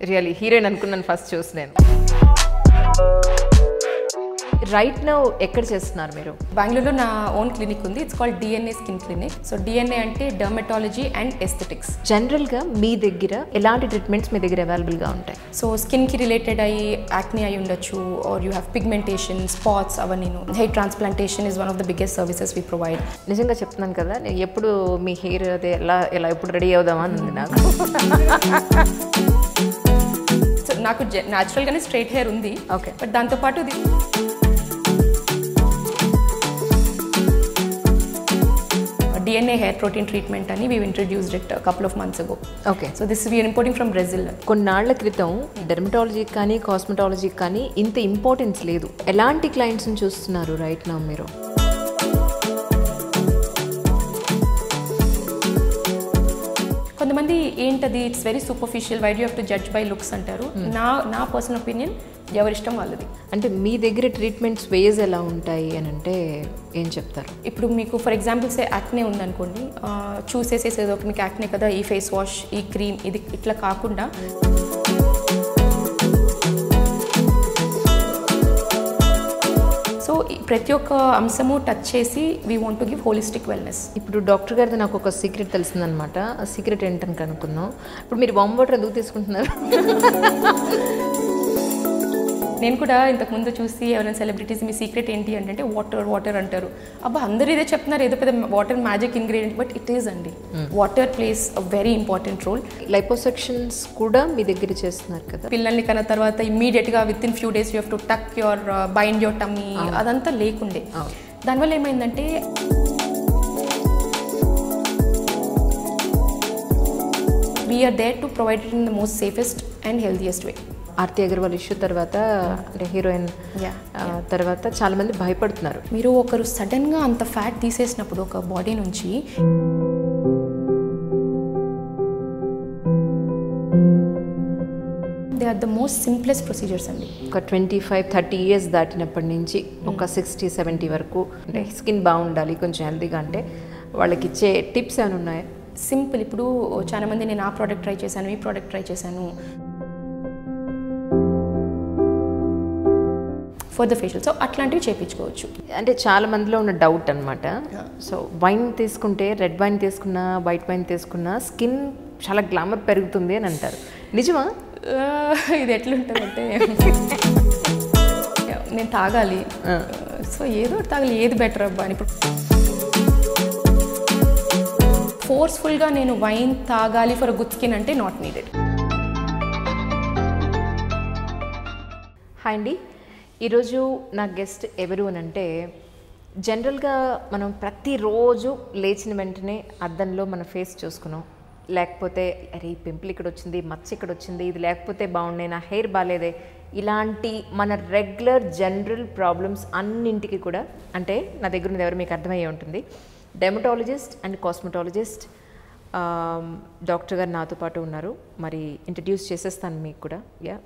Really heroine అనుకున్నాను first చూసి నేను. రైట్ నౌ ఎక్కడ చేస్తున్నారు మీరు? బెంగళూరులో నా ఓన్ క్లినిక్ ఉంది. It's called DNA skin clinic. So DNA అంటే డర్మటాలజీ అండ్ ఎస్థెటిక్స్. జనరల్గా మీ దగ్గర ఎలాంటి ట్రీట్మెంట్స్ మీ దగ్గర అవైలబుల్గా ఉంటాయి? సో స్కిన్కి రిలేటెడ్ అయ్యి యాక్ని అయి ఉండొచ్చు, are you have pigmentation, spots, అవన్నీ. Hair transplantation is one of the biggest services we provide. నిజంగా చెప్తున్నాను కదా, నేను ఎప్పుడు మీ హెయిర్ అదే ఎలా ఎప్పుడు రెడీ అవుదామా అని ఉంది నాకు. సో నాకు న్యాచురల్గానే స్ట్రైట్ హెయిర్ ఉంది. ఓకే. బట్ దాంతోపాటు ఇది DNA hair protein treatment ani we've introduced it a couple of months ago. Okay. So this we are importing from Brazil. కొన్నాళ్ల క్రితం డెర్మటాలజీ కానీ కాస్మెటాలజీ కానీ ఇంత ఇంపార్టెన్స్ లేదు. ఎలాంటి క్లయింట్స్ని చూస్తున్నారు రైట్ నౌ మీరు? కొంతమంది ఏంటది it's very superficial, why do have to judge by looks అంటారు. నా పర్సనల్ ఒపీనియన్ ఎవరిష్టం వాళ్ళది. అంటే మీ దగ్గర ట్రీట్మెంట్స్ వేస్ ఎలా ఉంటాయి అని అంటే ఏం చెప్తారు? ఇప్పుడు మీకు ఫర్ ఎగ్జాంపుల్ సే యాక్నే ఉందనుకోండి, చూసేసేసేదో మీకు యాక్నే కదా ఈ ఫేస్ వాష్ ఈ క్రీమ్ ఇది ఇట్లా కాకుండా సో ప్రతి ఒక్క అంశము టచ్ చేసి we want to give holistic wellness. ఇప్పుడు డాక్టర్ గారిది నాకు ఒక సీక్రెట్ తెలిసిందనమాట. ఆ సీక్రెట్ ఏంటని కనుక్కుందాం. ఇప్పుడు మీరు వామ్ వాటర్ ఎందుకు తీసుకుంటున్నారు? నేను కూడా ఇంతకుముందు చూసి ఎవరైనా సెలబ్రిటీస్ మీ సీక్రెట్ ఏంటి అంటే వాటర్ అంటారు. అబ్బా అందరూ ఇదే చెప్తున్నారు, ఏదో పెద్ద water magic ingredient, but it is అండి. Water plays a very important role. Liposuctions కూడా మీ దగ్గర చేస్తున్నారు కదా? పిల్లల్ని కన్నా తర్వాత ఇమ్మీడియట్గా within few days you have to tuck your bind your tummy, అదంతా లేకుండే. దానివల్ల ఏమైందంటే we are there to provide it in the most safest and healthiest way. Aarti Agarwal issue తర్వాత అంటే హీరోయిన్ తర్వాత చాలా మంది భయపడుతున్నారు. మీరు ఒకరు సడన్గా అంత ఫ్యాట్ తీసేసినప్పుడు ఒక బాడీ నుంచి they are the most simplest procedures అండి. ఒక 25-30 ఇయర్స్ దాటినప్పటి నుంచి ఒక 60-70 వరకు అంటే స్కిన్ బాగుండాలి కొంచెం హెల్తీగా అంటే వాళ్ళకి ఇచ్చే టిప్స్ ఏమైనా ఉన్నాయా? సింపుల్. ఇప్పుడు చాలా మంది నేను ఆ ప్రోడక్ట్ ట్రై చేశాను, ఈ ప్రోడక్ట్ ట్రై చేశాను ఫర్ ద ఫేషియల్, సో అట్లాంటివి చేయించుకోవచ్చు. అంటే చాలా మందిలో ఉన్న డౌట్ అనమాట. సో వైన్ తీసుకుంటే రెడ్ వైన్ తీసుకున్నా వైట్ వైన్ తీసుకున్నా స్కిన్ చాలా గ్లామర్ పెరుగుతుంది అని అంటారు. నిజమా? ఇది ఎట్లుంటుందంటే నేను తాగాలి, సో ఏదో తాగాలి, ఏది బెటర్ అబ్బా అని. ఇప్పుడు ఫోర్స్ఫుల్గా నేను వైన్ తాగాలి ఫర్ గుడ్ స్కిన్ అంటే నాట్ నీడెడ్. హాయ్ అండి, ఈరోజు నా గెస్ట్ ఎవరు అని అంటే జనరల్గా మనం ప్రతిరోజు లేచిన వెంటనే అద్దంలో మన ఫేస్ చూసుకున్నాం, లేకపోతే అరే ఈ పింపుల్ ఇక్కడ వచ్చింది, మచ్చ ఇక్కడ వచ్చింది, ఇది లేకపోతే బాగుండే, నా హెయిర్ బాగాలేదే, ఇలాంటి మన రెగ్యులర్ జనరల్ ప్రాబ్లమ్స్ అన్నింటికి కూడా అంటే నా దగ్గర ఉన్నది ఎవరు మీకు అర్థమయ్యే ఉంటుంది, డెర్మటాలజిస్ట్ అండ్ కాస్మెటాలజిస్ట్ డాక్టర్ గారు నాతో పాటు ఉన్నారు. మరి ఇంట్రడ్యూస్ చేసేస్తాను మీకు కూడా.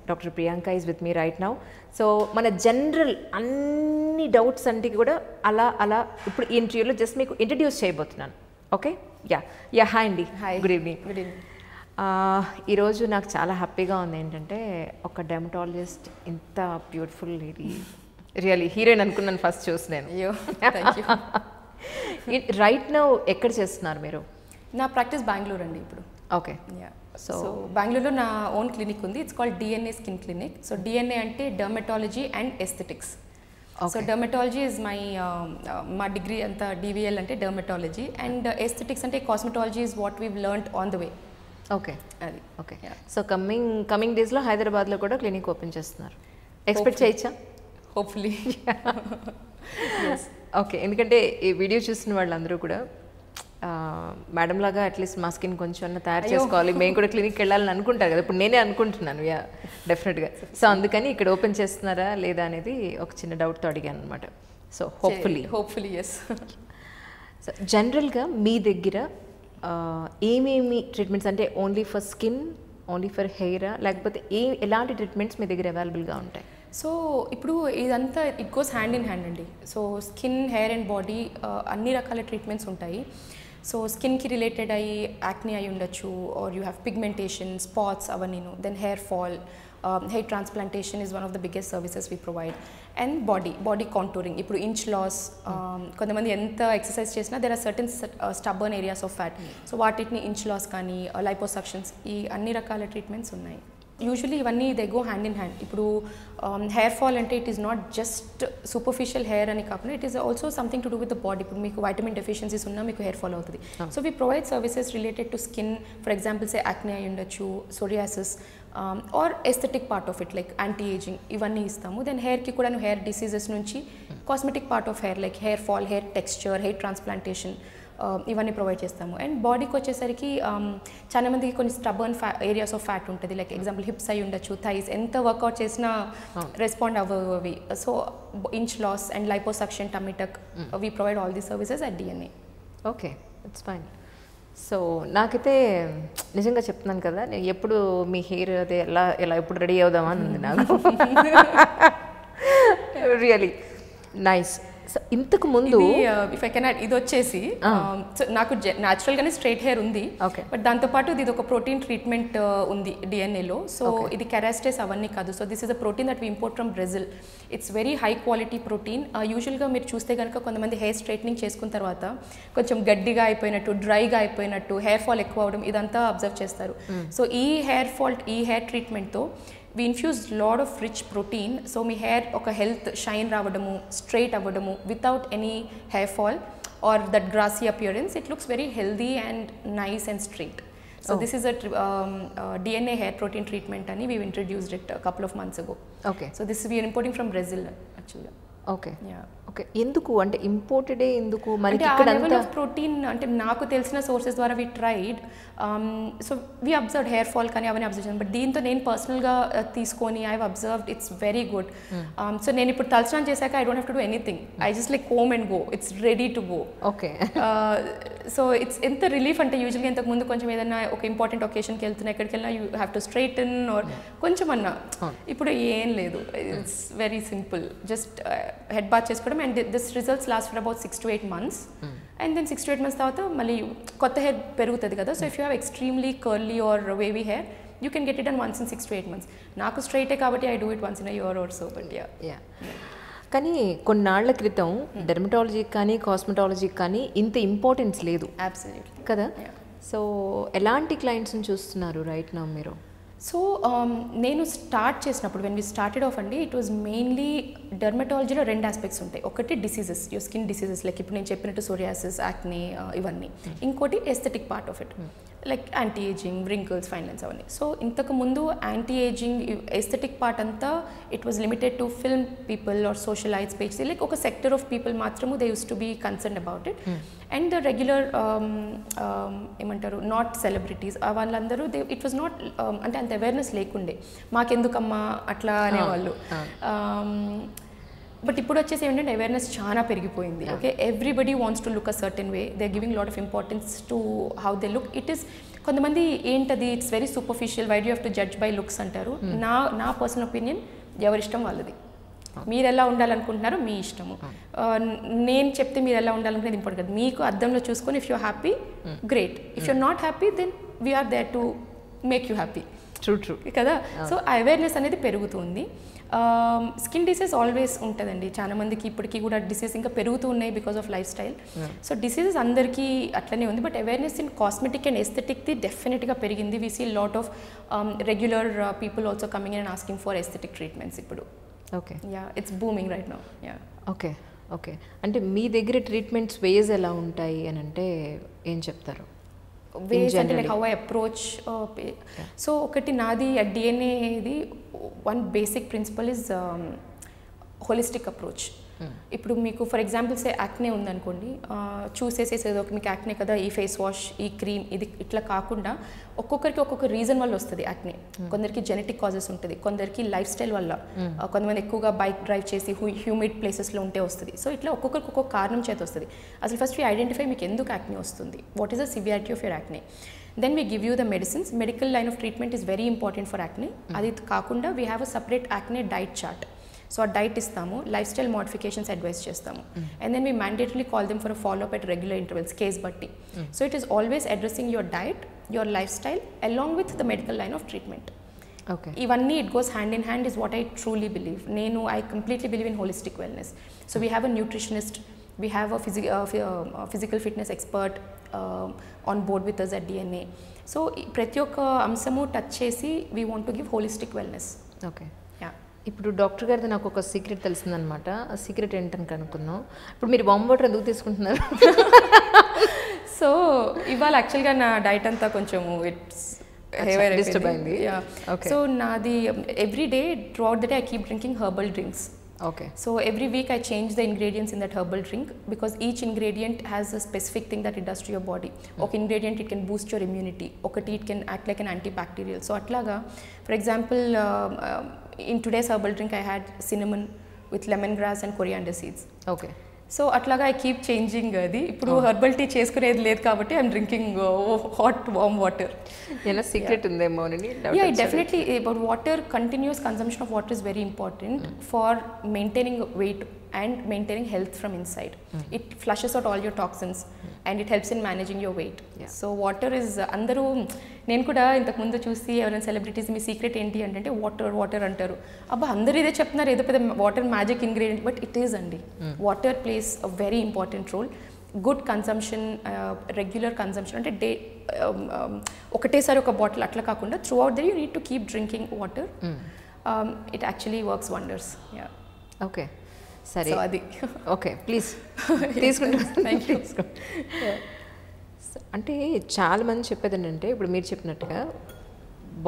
Doctor Priyanka is with me right now. So మన జనరల్ అన్ని డౌట్స్ అన్నిటికి కూడా అలా ఇప్పుడు ఈ ఇంటర్వ్యూలో జస్ట్ మీకు ఇంట్రడ్యూస్ చేయబోతున్నాను. ఓకే? హాయ్ అండి. Hi, good evening. Good evening. ఈరోజు నాకు చాలా హ్యాపీగా ఉంది ఏంటంటే ఒక డెర్మటాలజిస్ట్ ఇంత బ్యూటిఫుల్ లేడీ, రియల్లీ హీరోయిన్ అనుకున్నాను ఫస్ట్ చూసి నేను. రైట్ నౌ ఎక్కడ చేస్తున్నారు మీరు? నా ప్రాక్టీస్ బెంగళూరు అండి ఇప్పుడు. ఓకే. సో బెంగళూరులో నా ఓన్ క్లినిక్ ఉంది. It's called DNA skin clinic. So DNA అంటే dermatology and aesthetics. So dermatology is మా డిగ్రీ అంతా డివిఎల్ అంటే డర్మటాలజీ, అండ్ ఎస్థెటిక్స్ అంటే cosmetology is what we've learned on the way. Okay, అది okay. So coming డేస్లో హైదరాబాద్లో కూడా క్లినిక్ ఓపెన్ చేస్తున్నారు, ఎక్స్పెక్ట్ చేయొచ్చా? హోప్ఫుల్లీ. ఓకే, ఎందుకంటే ఈ వీడియో చూసిన వాళ్ళందరూ కూడా మేడం లాగా అట్లీస్ట్ మా స్కిన్ కొంచెం తయారు చేసుకోవాలి, మేము కూడా క్లినిక్కి వెళ్ళాలని అనుకుంటారు కదా. ఇప్పుడు నేనే అనుకుంటున్నాను డెఫినెట్గా. సో అందుకని ఇక్కడ ఓపెన్ చేస్తున్నారా లేదా అనేది ఒక చిన్న డౌట్తో అడిగాను అనమాట. So hopefully yes. సో జనరల్గా మీ దగ్గర ఏమేమి ట్రీట్మెంట్స్ అంటే only for skin only for హెయిరా, లేకపోతే ఎలాంటి ట్రీట్మెంట్స్ మీ దగ్గర అవైలబుల్గా ఉంటాయి? సో ఇప్పుడు ఇదంతా it goes hand in hand అండి. So skin, hair and body అన్ని రకాల ట్రీట్మెంట్స్ ఉంటాయి. సో స్కిన్కి రిలేటెడ్ అయ్యి యాక్ని అయి ఉండొచ్చు, are you have pigmentation, spots అవన్నీను. Then hair fall, hair transplantation is one of the biggest services we provide. And body contouring, ఇప్పుడు ఇంచ్ లాస్, కొంతమంది ఎంత ఎక్సర్సైజ్ చేసినా there are certain stubborn areas of fat. So వాటిని inch loss కానీ liposuctions, ఈ అన్ని రకాల ట్రీట్మెంట్స్ ఉన్నాయి. యూజువలీ ఇవన్నీ they go hand in hand. ఇప్పుడు హెయిర్ ఫాల్ అంటే it is not just superficial hair అని కాకుండా it is also something to do with the body. ఇప్పుడు మీకు వైటమిన్ డెఫిషియన్సీస్ ఉన్నా మీకు హెయిర్ ఫాల్ అవుతుంది. So we provide services related to skin, for example say acne అయి ఉండొచ్చు, psoriasis, or aesthetic part of it like anti ageing, ఇవన్నీ ఇస్తాము. Then హెయిర్కి కూడా హెయిర్ డిసీజెస్ నుంచి cosmetic part of hair like hair fall, hair texture, hair transplantation, ఇవన్నీ provide చేస్తాము. And బాడీకి వచ్చేసరికి చాలా మందికి కొన్ని స్టబర్న్ ఏరియాస్ ఆఫ్ ఫ్యాట్ ఉంటుంది, లైక్ ఎగ్జాంపుల్ హిప్స్ అయి ఉండొచ్చు, థైస్, ఎంత వర్కౌట్ చేసినా రెస్పాండ్ అవ్వవి. So inch loss and liposuction, tummy tuck, we provide all the services at DNA. Okay, it's fine. So నాకైతే నిజంగా చెప్తున్నాను కదా, నేను ఎప్పుడు మీ హెయిర్ అదే ఎలా ఎప్పుడు రెడీ అవుదామని ఉంది నాకు. Really nice. సో ఇంతకు ముందు ఇఫ్ ఐ కెన్ యాడ్, ఇది వచ్చేసి నాకు న్యాచురల్గానే స్ట్రైట్ హెయిర్ ఉంది, బట్ దాంతోపాటు ఇది ఒక ప్రోటీన్ ట్రీట్మెంట్ ఉంది డిఎన్ఏలో. సో ఇది కెరాస్టేస్ అవన్నీ కాదు. So this is a protein that we import from Brazil. It's very high quality protein. యూజువల్గా మీరు చూస్తే కనుక కొంతమంది హెయిర్ స్ట్రైట్నింగ్ చేసుకున్న తర్వాత కొంచెం గడ్డిగా అయిపోయినట్టు, డ్రైగా అయిపోయినట్టు, హెయిర్ ఫాల్ ఎక్కువ అవడం, ఇదంతా అబ్జర్వ్ చేస్తారు. సో ఈ హెయిర్ ట్రీట్మెంట్తో we infuse lot of rich protein, so మీ హెయిర్ ఒక హెల్త్ షైన్ రావడము, స్ట్రైట్ అవ్వడము without any hair fall or that grassy appearance. It looks very healthy and nice and straight. So this is a DNA hair protein treatment and we've introduced it a couple of months ago. Okay. So this we are importing from Brazil actually. Okay. Yeah. Okay, ఎందుకు అంటే ఇంపోర్టెడే ఎందుకు? మరి అంటే ఆ level of protein అంటే నాకు తెలిసిన sources ద్వారా we tried. So we observe hair fall కానీ అవన్నీ అబ్జర్వ్ చేసాను. బట్ దీంతో నేను పర్సనల్గా తీసుకొని I have observed it's very good. So నేను ఇప్పుడు తలస్నానం చేశాక I don't have to do anything. I just like home and go, it's ready to go. Okay. So it's ఎంత రిలీఫ్ అంటే యూజువల్గా ఇంతకు ముందు కొంచెం ఏదైనా ఒక ఇంపార్టెంట్ ఒకేషన్కి వెళ్తున్నా, ఎక్కడికి వెళ్ళినా you have to straighten or కొంచెం అన్నా. ఇప్పుడు ఏం లేదు, it's very simple. Just head bath చేసుకోవడం and this results last for about 6 to 8 months. And then 6 to 8 months తర్వాత మళ్ళీ కొత్త హెయిర్ పెరుగుతుంది కదా. So if you have extremely curly or wavy hair you can get it done once in 6 to 8 months. నాకు స్ట్రైటే కాబట్టి I do it once in a year or so. But yeah. కానీ కొన్నాళ్ల క్రితం డెర్మటాలజీకి కానీ కాస్మెటాలజీకి కానీ ఇంత ఇంపార్టెన్స్ లేదు. అబ్సల్యూట్లీ కదా. సో ఎలాంటి క్లయింట్స్ని చూస్తున్నారు రైట్ నౌ మీరు? సో నేను స్టార్ట్ చేసినప్పుడు వెన్ వి స్టార్టెడ్ ఆఫ్ అండి, ఇట్ వాజ్ మెయిన్లీ డెర్మటాలజీలో 2 ఆస్పెక్ట్స్ ఉంటాయి. ఒకటి diseases, your skin diseases like ఇప్పుడు నేను చెప్పినట్టు సోరియాసిస్, యాక్నే, ఇవన్నీ. ఇంకోటి aesthetic part of it like anti ageing, wrinkles, fine lines అవన్నీ. సో ఇంతకు ముందు యాంటీ ఏజింగ్ ఎస్థెటిక్ పార్ట్ అంతా it was limited to film people or socialites page, like ఒక సెక్టర్ ఆఫ్ పీపుల్ మాత్రము they use to be concern about it. And the regular ఏమంటారు not celebrities వాళ్ళందరూ it was not అంటే అంత awareness లేకుండే, మాకెందుకమ్మా అట్లా అనేవాళ్ళు. బట్ ఇప్పుడు వచ్చేసి ఏంటంటే అవేర్నెస్ చాలా పెరిగిపోయింది. Okay, everybody wants to look a certain way, they are giving lot of importance to how they look. It is కొంతమంది ఏంటది it's very superficial, why do have to judge by looks అంటారు. నా personal opinion ఎవరిష్టం వాళ్ళది. మీరు ఎలా ఉండాలనుకుంటున్నారో మీ ఇష్టము. నేను చెప్తే మీరు ఎలా ఉండాలనుకునేది ఇంపార్టెంట్ కదా. మీకు అద్దంలో చూసుకొని if you happy great, if you not happy then we're there to make you happy. True కదా. సో అవేర్నెస్ అనేది పెరుగుతుంది. స్కిన్ డిసీజ్ ఆల్వేస్ ఉంటుందండి. చాలా మందికి ఇప్పటికీ కూడా డిసీజ్ ఇంకా పెరుగుతూ ఉన్నాయి because of life style. So diseases అందరికీ అట్లనే ఉంది. But awareness in cosmetic and ఎస్థెటిక్ది డెఫినెట్గా పెరిగింది. We see lot of regular people also coming and asking for aesthetic treatments ఇప్పుడు. Okay. Yeah, it's booming right now. Yeah. Okay. Okay, అంటే మీ దగ్గర ట్రీట్మెంట్స్ వేస్ ఎలా ఉంటాయి అని అంటే ఏం చెప్తారు? వేస్ అంటే like how I approach. So ఒకటి నాది డిఎన్ఏది one basic principle is holistic approach. ఇప్పుడు మీకు ఫర్ ఎగ్జాంపుల్ సే యాక్నే ఉందనుకోండి, చూసేసేది ఒక మీకు యాక్నే కదా, ఈ ఫేస్ వాష్, ఈ క్రీమ్, ఇది ఇట్లా కాకుండా ఒక్కొక్కరికి ఒక్కొక్క రీజన్ వల్ల వస్తుంది యాక్నే. కొందరికి జెనెటిక్ కాజెస్ ఉంటుంది, కొందరికి లైఫ్ స్టైల్ వల్ల, కొంతమంది ఎక్కువగా బైక్ డ్రైవ్ చేసి హ్యూమిడ్ ప్లేసెస్లో ఉంటే వస్తుంది. సో ఇట్లా ఒక్కొక్కరికి ఒక్కొక్క కారణం చేత వస్తుంది. అసలు ఫస్ట్ ఐడెంటిఫై మీకు ఎందుకు యాక్నే వస్తుంది, what is the severity of your acne. Then we give you the medicines. Medical line of treatment is very important for acne. అది కాకుండా we have a separate acne diet chart. So ఆ diet ఇస్తాము, life style modifications advice చేస్తాము, and then we mandatorily call them for a follow up at regular intervals case బట్టి. So it is always addressing your diet, your life style along with the medical line of treatment. Okay, ఇవన్నీ it goes hand in hand is what I truly believe. I completely believe in holistic wellness. So we have a nutritionist, we have a physical fitness expert on board with us at DNA. So ప్రతి ఒక్క అంశము touch చేసి we want to give holistic wellness. Okay. ఇప్పుడు doctor గారిది నాకు ఒక secret తెలిసిందనమాట. ఆ secret ఏంటని కనుక్కున్నాం. ఇప్పుడు మీరు వామ్ వాటర్ ఎందుకు తీసుకుంటున్నారు? సో ఇవాళ యాక్చువల్గా నా డైట్ అంతా కొంచెం డిస్టర్బ్ అయింది. సో నాది every day through out the day I keep drinking herbal drinks. Okay. So every week I change the ingredients in that herbal drink because each ingredient has a specific thing that it does to your body. Okay, ingredient it can boost your immunity. Okay, it can act like an antibacterial. So atlaga, for example, in today's herbal drink I had cinnamon with lemongrass and coriander seeds. Okay. So అట్లాగా I keep changing. అది ఇప్పుడు herbal tea చేసుకునేది లేదు కాబట్టి I'm drinking hot warm water. ఏమైనా secret ఉందేమో? Yeah, definitely but water, continuous consumption of water is very important for maintaining weight and maintaining health from inside. It flushes out all your toxins and it helps in managing your weight. So water is andaru nenu kuda intaku mundu chusi evana celebrities me secret ఏంటి అంటే water అంటారు. అబ్బా అందరూ ఇదే చెప్తున్నారు, ఏదో పెద్ద water magic ingredient, but it is అండి. Water plays a very important role. Good consumption, regular consumption అంటే డే ఒకటేసారి ఒక బాటిల్ అట్లా కాకుండా throughout the you need to keep drinking water. It actually works wonders. Yeah, okay, సరే, అది okay, please తీసుకుంటాను. అంటే చాలామంది చెప్పేది ఏంటంటే ఇప్పుడు మీరు చెప్పినట్టుగా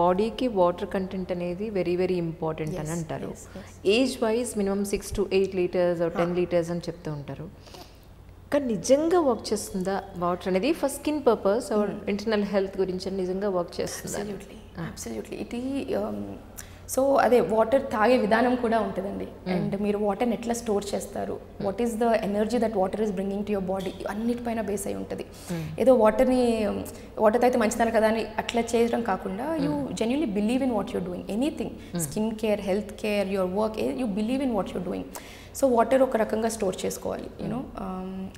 బాడీకి వాటర్ కంటెంట్ అనేది వెరీ వెరీ ఇంపార్టెంట్ అని అంటారు. Age wise minimum 6 to 8 liters or 10 liters అని చెప్తూ ఉంటారు. కానీ నిజంగా వర్క్ చేస్తుందా వాటర్ అనేది for skin purpose or internal health గురించి నిజంగా వర్క్ చేస్తుందా? అబ్సల్యూట్లీ. ఇది సో అదే వాటర్ తాగే విధానం కూడా ఉంటుందండి. అండ్ మీరు వాటర్ని ఎట్లా స్టోర్ చేస్తారు, what is the energy that water is bringing to your body, అన్నిటిపైన బేస్ అయి ఉంటుంది. ఏదో వాటర్ అయితే మంచిదాని కదా అని అట్లా చేయడం కాకుండా you genuinely believe in what you're doing. Anything, skin care, health care, your work, you believe in what you're doing. So water ఒక రకంగా స్టోర్ చేసుకోవాలి, you know,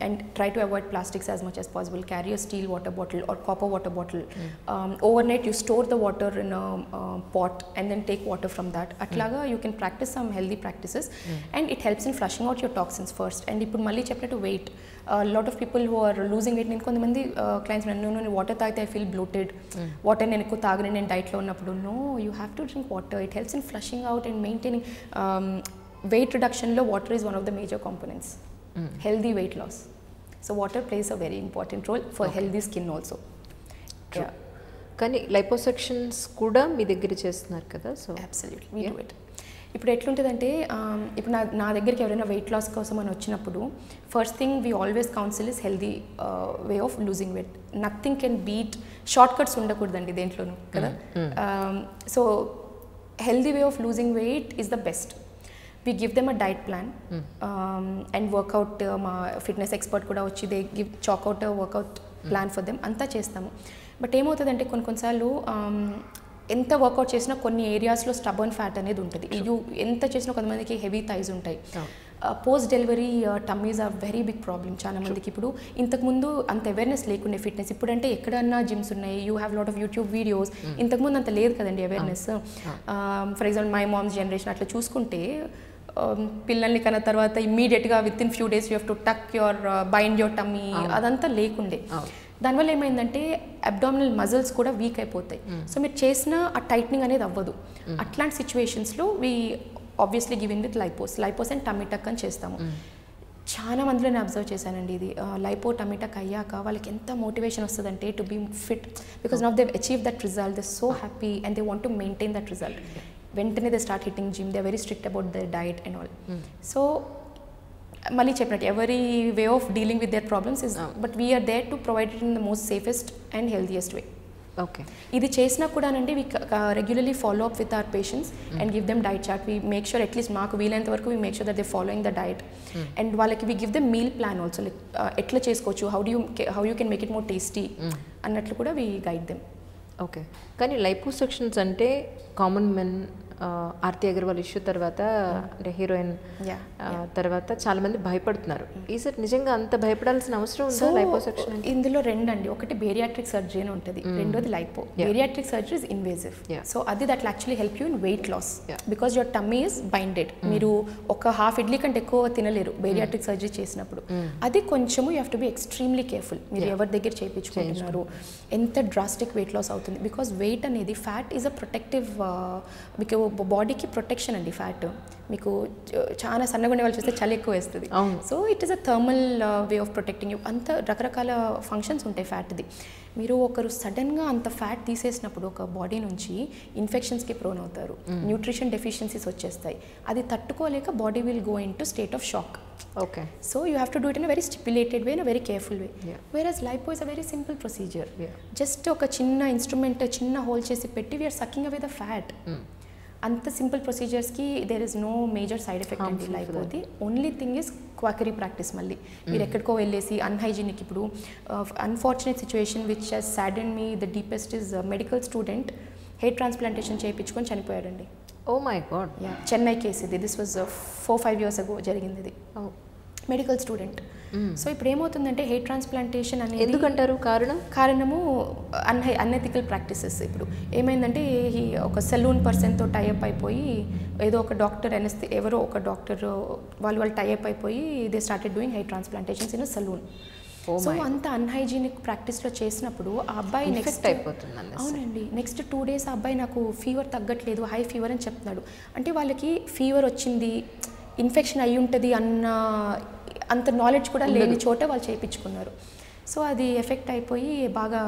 and try to avoid plastics as much as possible. Carry a steel water bottle or copper water bottle. Overnight you store the water in pot and then take water from that. అట్లాగా you can practice some healthy practices and it helps in flushing out your toxins first. And ఇప్పుడు మళ్ళీ చెప్పినట్టు weight, lot of people who are losing weight, నేను కొంతమంది clients నేను water తాగితే I feel bloated, water నేను ఎక్కువ తాగని నేను డైట్లో ఉన్నప్పుడు. No, you have to drink water. It helps in flushing out and maintaining. Weight reduction lo water is one of the major components. Healthy weight loss. So water plays a very important role for healthy skin also. True. కానీ liposuctions కూడా మీ దగ్గర చేస్తున్నారు కదా? So absolutely we do it. ఇప్పుడు ఎట్లుంటుందంటే ఇప్పుడు నా దగ్గరికి ఎవరైనా వెయిట్ లాస్ కోసం అని వచ్చినప్పుడు first thing we always council is healthy way of losing weight. Nothing can beat, short cuts ఉండకూడదండి దేంట్లోనూ కదా. So healthy way of losing weight is the best. We give them a diet plan and workout. మా fitness expert కూడా వచ్చి they give chalk out work out plan for them. అంతా చేస్తాము. But ఏమవుతుందంటే కొన్నిసార్లు ఎంత వర్కౌట్ చేసినా కొన్ని ఏరియాస్లో స్టబర్న్ ఫ్యాట్ అనేది ఉంటుంది. యూ ఎంత చేసినా కొంతమందికి హెవీ థైస్ ఉంటాయి. Post delivery tummies are very big problem చాలా మందికి. ఇప్పుడు ఇంతకుముందు అంత అవేర్నెస్ లేకుండే ఫిట్నెస్, ఇప్పుడంటే ఎక్కడన్నా జిమ్స్ ఉన్నాయి, you have lot of YouTube videos. ఇంతకుముందు అంత లేదు కదండి awareness. For example my mom's generation అట్లా చూసుకుంటే పిల్లల్ని కన్నా తర్వాత ఇమ్మీడియట్గా within few days you have to tuck your bind your tummy, అదంతా లేకుండే. దానివల్ల ఏమైందంటే అబ్డామినల్ మజిల్స్ కూడా వీక్ అయిపోతాయి. సో మీరు చేసిన ఆ టైట్నింగ్ అనేది అవ్వదు. అట్లాంటి సిచ్యువేషన్స్లో we obviously give in with lipos and tummy tuck అని చేస్తాము. చాలా మందిలో నేను అబ్జర్వ్ చేశానండి ఇది. లైపో టమ్మీ టక్ అయ్యాక వాళ్ళకి ఎంత మోటివేషన్ వస్తుందంటే to be fit, because now they achieve that result, they so happy and they want to maintain that result. వెంటనే they start hitting gym, they very strict about their diet and all. So మళ్ళీ చెప్పినట్టు every way of dealing with their problems is, but we are there to provide it in the most safest and healthiest way. Okay. ఇది చేసినా కూడానండి we regularly follow up with our patients and give them diet chart. We make sure at least మాకు వీలైనంత వరకు we make sure that they following the diet and వాళ్ళకి we give them meal plan also, like ఎట్లా చేసుకోవచ్చు, how you can make it more tasty అన్నట్లు కూడా we guide them. Okay. కానీ liposuctions అంటే common men Aarti Agarwal issue తర్వాత అంటే heroine తర్వాత చాలా మంది భయపడుతున్నారు. ఈసారి నిజంగా అంత భయపడాల్సిన అవసరం ఉందా లైపోసెక్షన్? ఇందులో రెండండి, ఒకటి బేరియాట్రిక్ సర్జరీ అని ఉంటుంది, రెండోది lipo. Bariatric surgery is invasive, so అది that actually help you in weight loss because your tummy is binded. మీరు ఒక హాఫ్ ఇడ్లీ కంటే ఎక్కువ తినలేరు బేరియాట్రిక్ సర్జరీ చేసినప్పుడు. అది కొంచెము you have to be extremely careful. మీరు ఎవరి దగ్గర చేయించుకుంటున్నారు, ఎంత డ్రాస్టిక్ వెయిట్ లాస్ అవుతుంది. బికాస్ వెయిట్ అనేది ఫ్యాట్ ఈజ్ అ ప్రొటెక్టివ్, మీకు బాడీకి ప్రొటెక్షన్ అండి ఫ్యాట్. మీకు చాలా సన్నగా ఉండే వాళ్ళు చూస్తే చలి ఎక్కువ వేస్తుంది. So it is a thermal way of protecting you. అంత రకరకాల ఫంక్షన్స్ ఉంటాయి ఫ్యాట్ది. మీరు ఒకరు సడన్గా అంత ఫ్యాట్ తీసేసినప్పుడు ఒక బాడీ నుంచి ఇన్ఫెక్షన్స్కి ప్రోన్ అవుతారు, న్యూట్రిషన్ డెఫిషియన్సీస్ వచ్చేస్తాయి. అది తట్టుకోలేక body will go in to state of shock. Okay. So you have to do it in a very stipulated way, in a very careful way. Whereas lipo is a very simple procedure. Just ఒక చిన్న instrument చిన్న whole చేసి పెట్టి we are sucking away the fat. అంత simple ప్రొసీజర్స్కి there is no major side effect అండి లైపోది. Only thing is quackery practice. మళ్ళీ మీరు ఎక్కడికో వెళ్ళేసి అన్హైజీనిక్. ఇప్పుడు unfortunate situation which has saddened me the deepest is medical student hair transplantation చేయించుకొని చనిపోయాడండి. Oh my God. Chennai case ఇది. దిస్ వాజ్ 4-5 years ago జరిగింది ఇది. Medical student. సో ఇప్పుడు ఏమవుతుందంటే హెయిర్ ట్రాన్స్ప్లాంటేషన్ అనేది ఎందుకంటారు కారణము అన్ఎథికల్ ప్రాక్టీసెస్. ఇప్పుడు ఏమైందంటే ఒక సెలూన్ పర్సన్తో టైఅప్ అయిపోయి ఏదో ఒక డాక్టర్ ఎవరో ఒక డాక్టర్ వాళ్ళు టైఅప్ అయిపోయి they started doing hair transplantations in a salon. So అంత అన్హైజీనిక్ ప్రాక్టీస్లో చేసినప్పుడు ఆ అబ్బాయి నెక్స్ట్ అయిపోతుంది. అవునండి, నెక్స్ట్ 2 days ఆ అబ్బాయి నాకు ఫీవర్ తగ్గట్లేదు, హై ఫీవర్ అని చెప్తున్నాడు. అంటే వాళ్ళకి ఫీవర్ వచ్చింది, ఇన్ఫెక్షన్ అయి ఉంటుంది అంత నాలెడ్జ్ కూడా లేని చోట వాళ్ళు చేయించుకున్నారు. సో అది ఎఫెక్ట్ అయిపోయి బాగా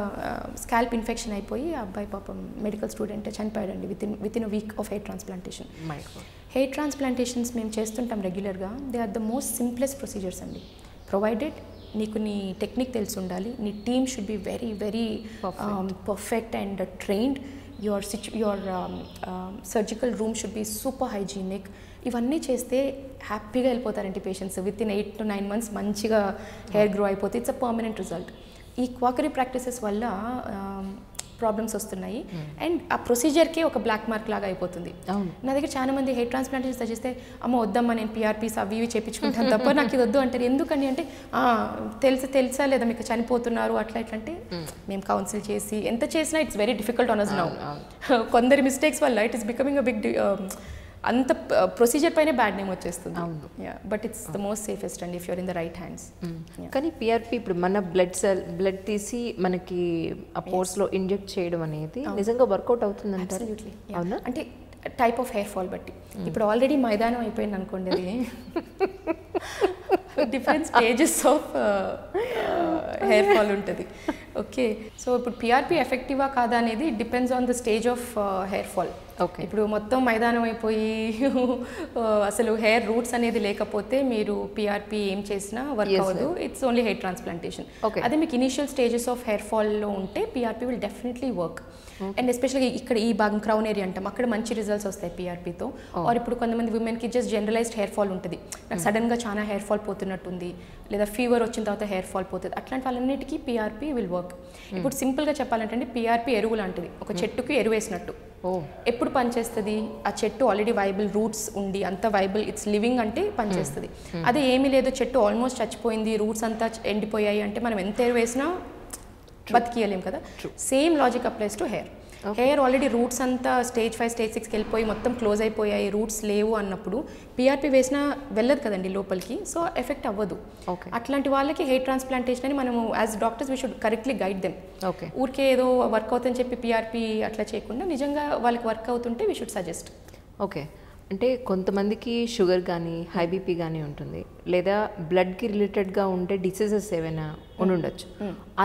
స్కాల్ప్ ఇన్ఫెక్షన్ అయిపోయి ఆ అబ్బాయి పాపం మెడికల్ స్టూడెంట్ చనిపోయాడండి within a week of hair transplantation. Hair transplantations మేము చేస్తుంటాం రెగ్యులర్గా. They are the most simplest procedures అండి. ప్రొవైడెడ్ నీకు నీ టెక్నిక్ తెలిసి ఉండాలి, నీ team should be very very perfect and trained, your surgical room should be super hygienic. ఇవన్నీ చేస్తే హ్యాపీగా వెళ్ళిపోతారండి patients. Within 8 to 9 months మంచిగా హెయిర్ గ్రో అయిపోతే ఇట్స్ అ పర్మనెంట్ రిజల్ట్. ఈ క్వాకరీ ప్రాక్టీసెస్ వల్ల ప్రాబ్లమ్స్ వస్తున్నాయి అండ్ ఆ ప్రొసీజర్కే ఒక బ్లాక్ మార్క్ లాగా అయిపోతుంది. నా దగ్గర చాలా మంది హెయిర్ ట్రాన్స్ప్లాంటేషన్ చేస్తే అమ్మ వద్దమ్మా నేను PRPs అవి ఇవి చేయించుకుంటాను తప్ప నాకు ఇది వద్దు అంటారు. ఎందుకని అంటే తెలుసా లేదా మీకు చనిపోతున్నారు అట్లా ఇట్లా అంటే మేము కౌన్సిల్ చేసి ఎంత చేసినా it's very difficult on us now. కొందరి మిస్టేక్స్ వల్ల it is becoming a big అంత ప్రొసీజర్ పైన బ్యాడ్ నేమ్ వచ్చేస్తుంది. But it's the most safest and if you're in the right hands. కానీ PRP ఇప్పుడు మన బ్లడ్ తీసి మనకి ఆ పోర్స్లో ఇంజెక్ట్ చేయడం అనేది నిజంగా వర్కౌట్ అవుతుంది అంటారు? అవునా? అంటే టైప్ ఆఫ్ హెయిర్ ఫాల్ బట్టి. ఇప్పుడు ఆల్రెడీ మైదానం అయిపోయింది అనుకోండి, అది different stages of hair fall ఉంటుంది. ఓకే, సో ఇప్పుడు PRP ఎఫెక్టివా కాదా అనేది depends on the stage of hair fall. Okay, ఇప్పుడు మొత్తం మైదానం అయిపోయి అసలు హెయిర్ రూట్స్ అనేది లేకపోతే మీరు PRP ఏం చేసినా వర్క్ అవ్వదు. It's only hair transplantation. అదే మీకు ఇనిషియల్ స్టేజెస్ ఆఫ్ హెయిర్ ఫాల్లో ఉంటే PRP will definitely work. And especially ఇక్కడ ఈ భాగం క్రౌన్ ఏరియా అంటాం, అక్కడ మంచి రిజల్ట్స్ వస్తాయి PRPతో. ఆర్ ఇప్పుడు కొంతమంది ఉమెన్కి జస్ట్ జనరలైజ్డ్ హెయిర్ ఫాల్ ఉంటుంది, నాకు సడన్గా చాలా హెయిర్ ఫాల్ పోతున్నట్టుంది, లేదా ఫీవర్ వచ్చిన తర్వాత హెయిర్ ఫాల్ పోతుంది, అట్లాంటి వాళ్ళన్నిటికీ PRP విల్ వర్క్. ఇప్పుడు సింపుల్గా చెప్పాలంటే PRP ఎరువు లాంటిది, ఒక చెట్టుకి ఎరువు వేసినట్టు. ఎప్పుడు పనిచేస్తుంది? ఆ చెట్టు ఆల్రెడీ వైబుల్ రూట్స్ ఉండి అంత వైబుల్ ఇట్స్ లివింగ్ అంటే పనిచేస్తుంది. అదే ఏమీ లేదు, చెట్టు ఆల్మోస్ట్ చచ్చిపోయింది, రూట్స్ అంతా ఎండిపోయాయి అంటే మనం ఎంత ఎరువు వేసినా బతికియలేం కదా. Same logic applies to hair. Hair already roots అంతా స్టేజ్ 5 స్టేజ్ 6కి వెళ్ళిపోయి మొత్తం క్లోజ్ అయిపోయాయి, రూట్స్ లేవు అన్నప్పుడు PRP వేసినా వెళ్ళదు కదండి లోపలికి, సో ఎఫెక్ట్ అవ్వదు. అట్లాంటి వాళ్ళకి హెయిర్ ట్రాన్స్ప్లాంటేషన్ అని మనము as doctors we should correctly guide them. ఊరికే ఏదో వర్క్ అవుతుందని చెప్పి PRP అట్లా చేయకుండా నిజంగా వాళ్ళకి వర్క్ అవుతుంటే వీ షుడ్ సజెస్ట్. ఓకే, అంటే కొంతమందికి షుగర్ కానీ హై BP కానీ ఉంటుంది, లేదా బ్లడ్కి రిలేటెడ్గా ఉండే డిసీజెస్ ఏమైనా ఉండొచ్చు,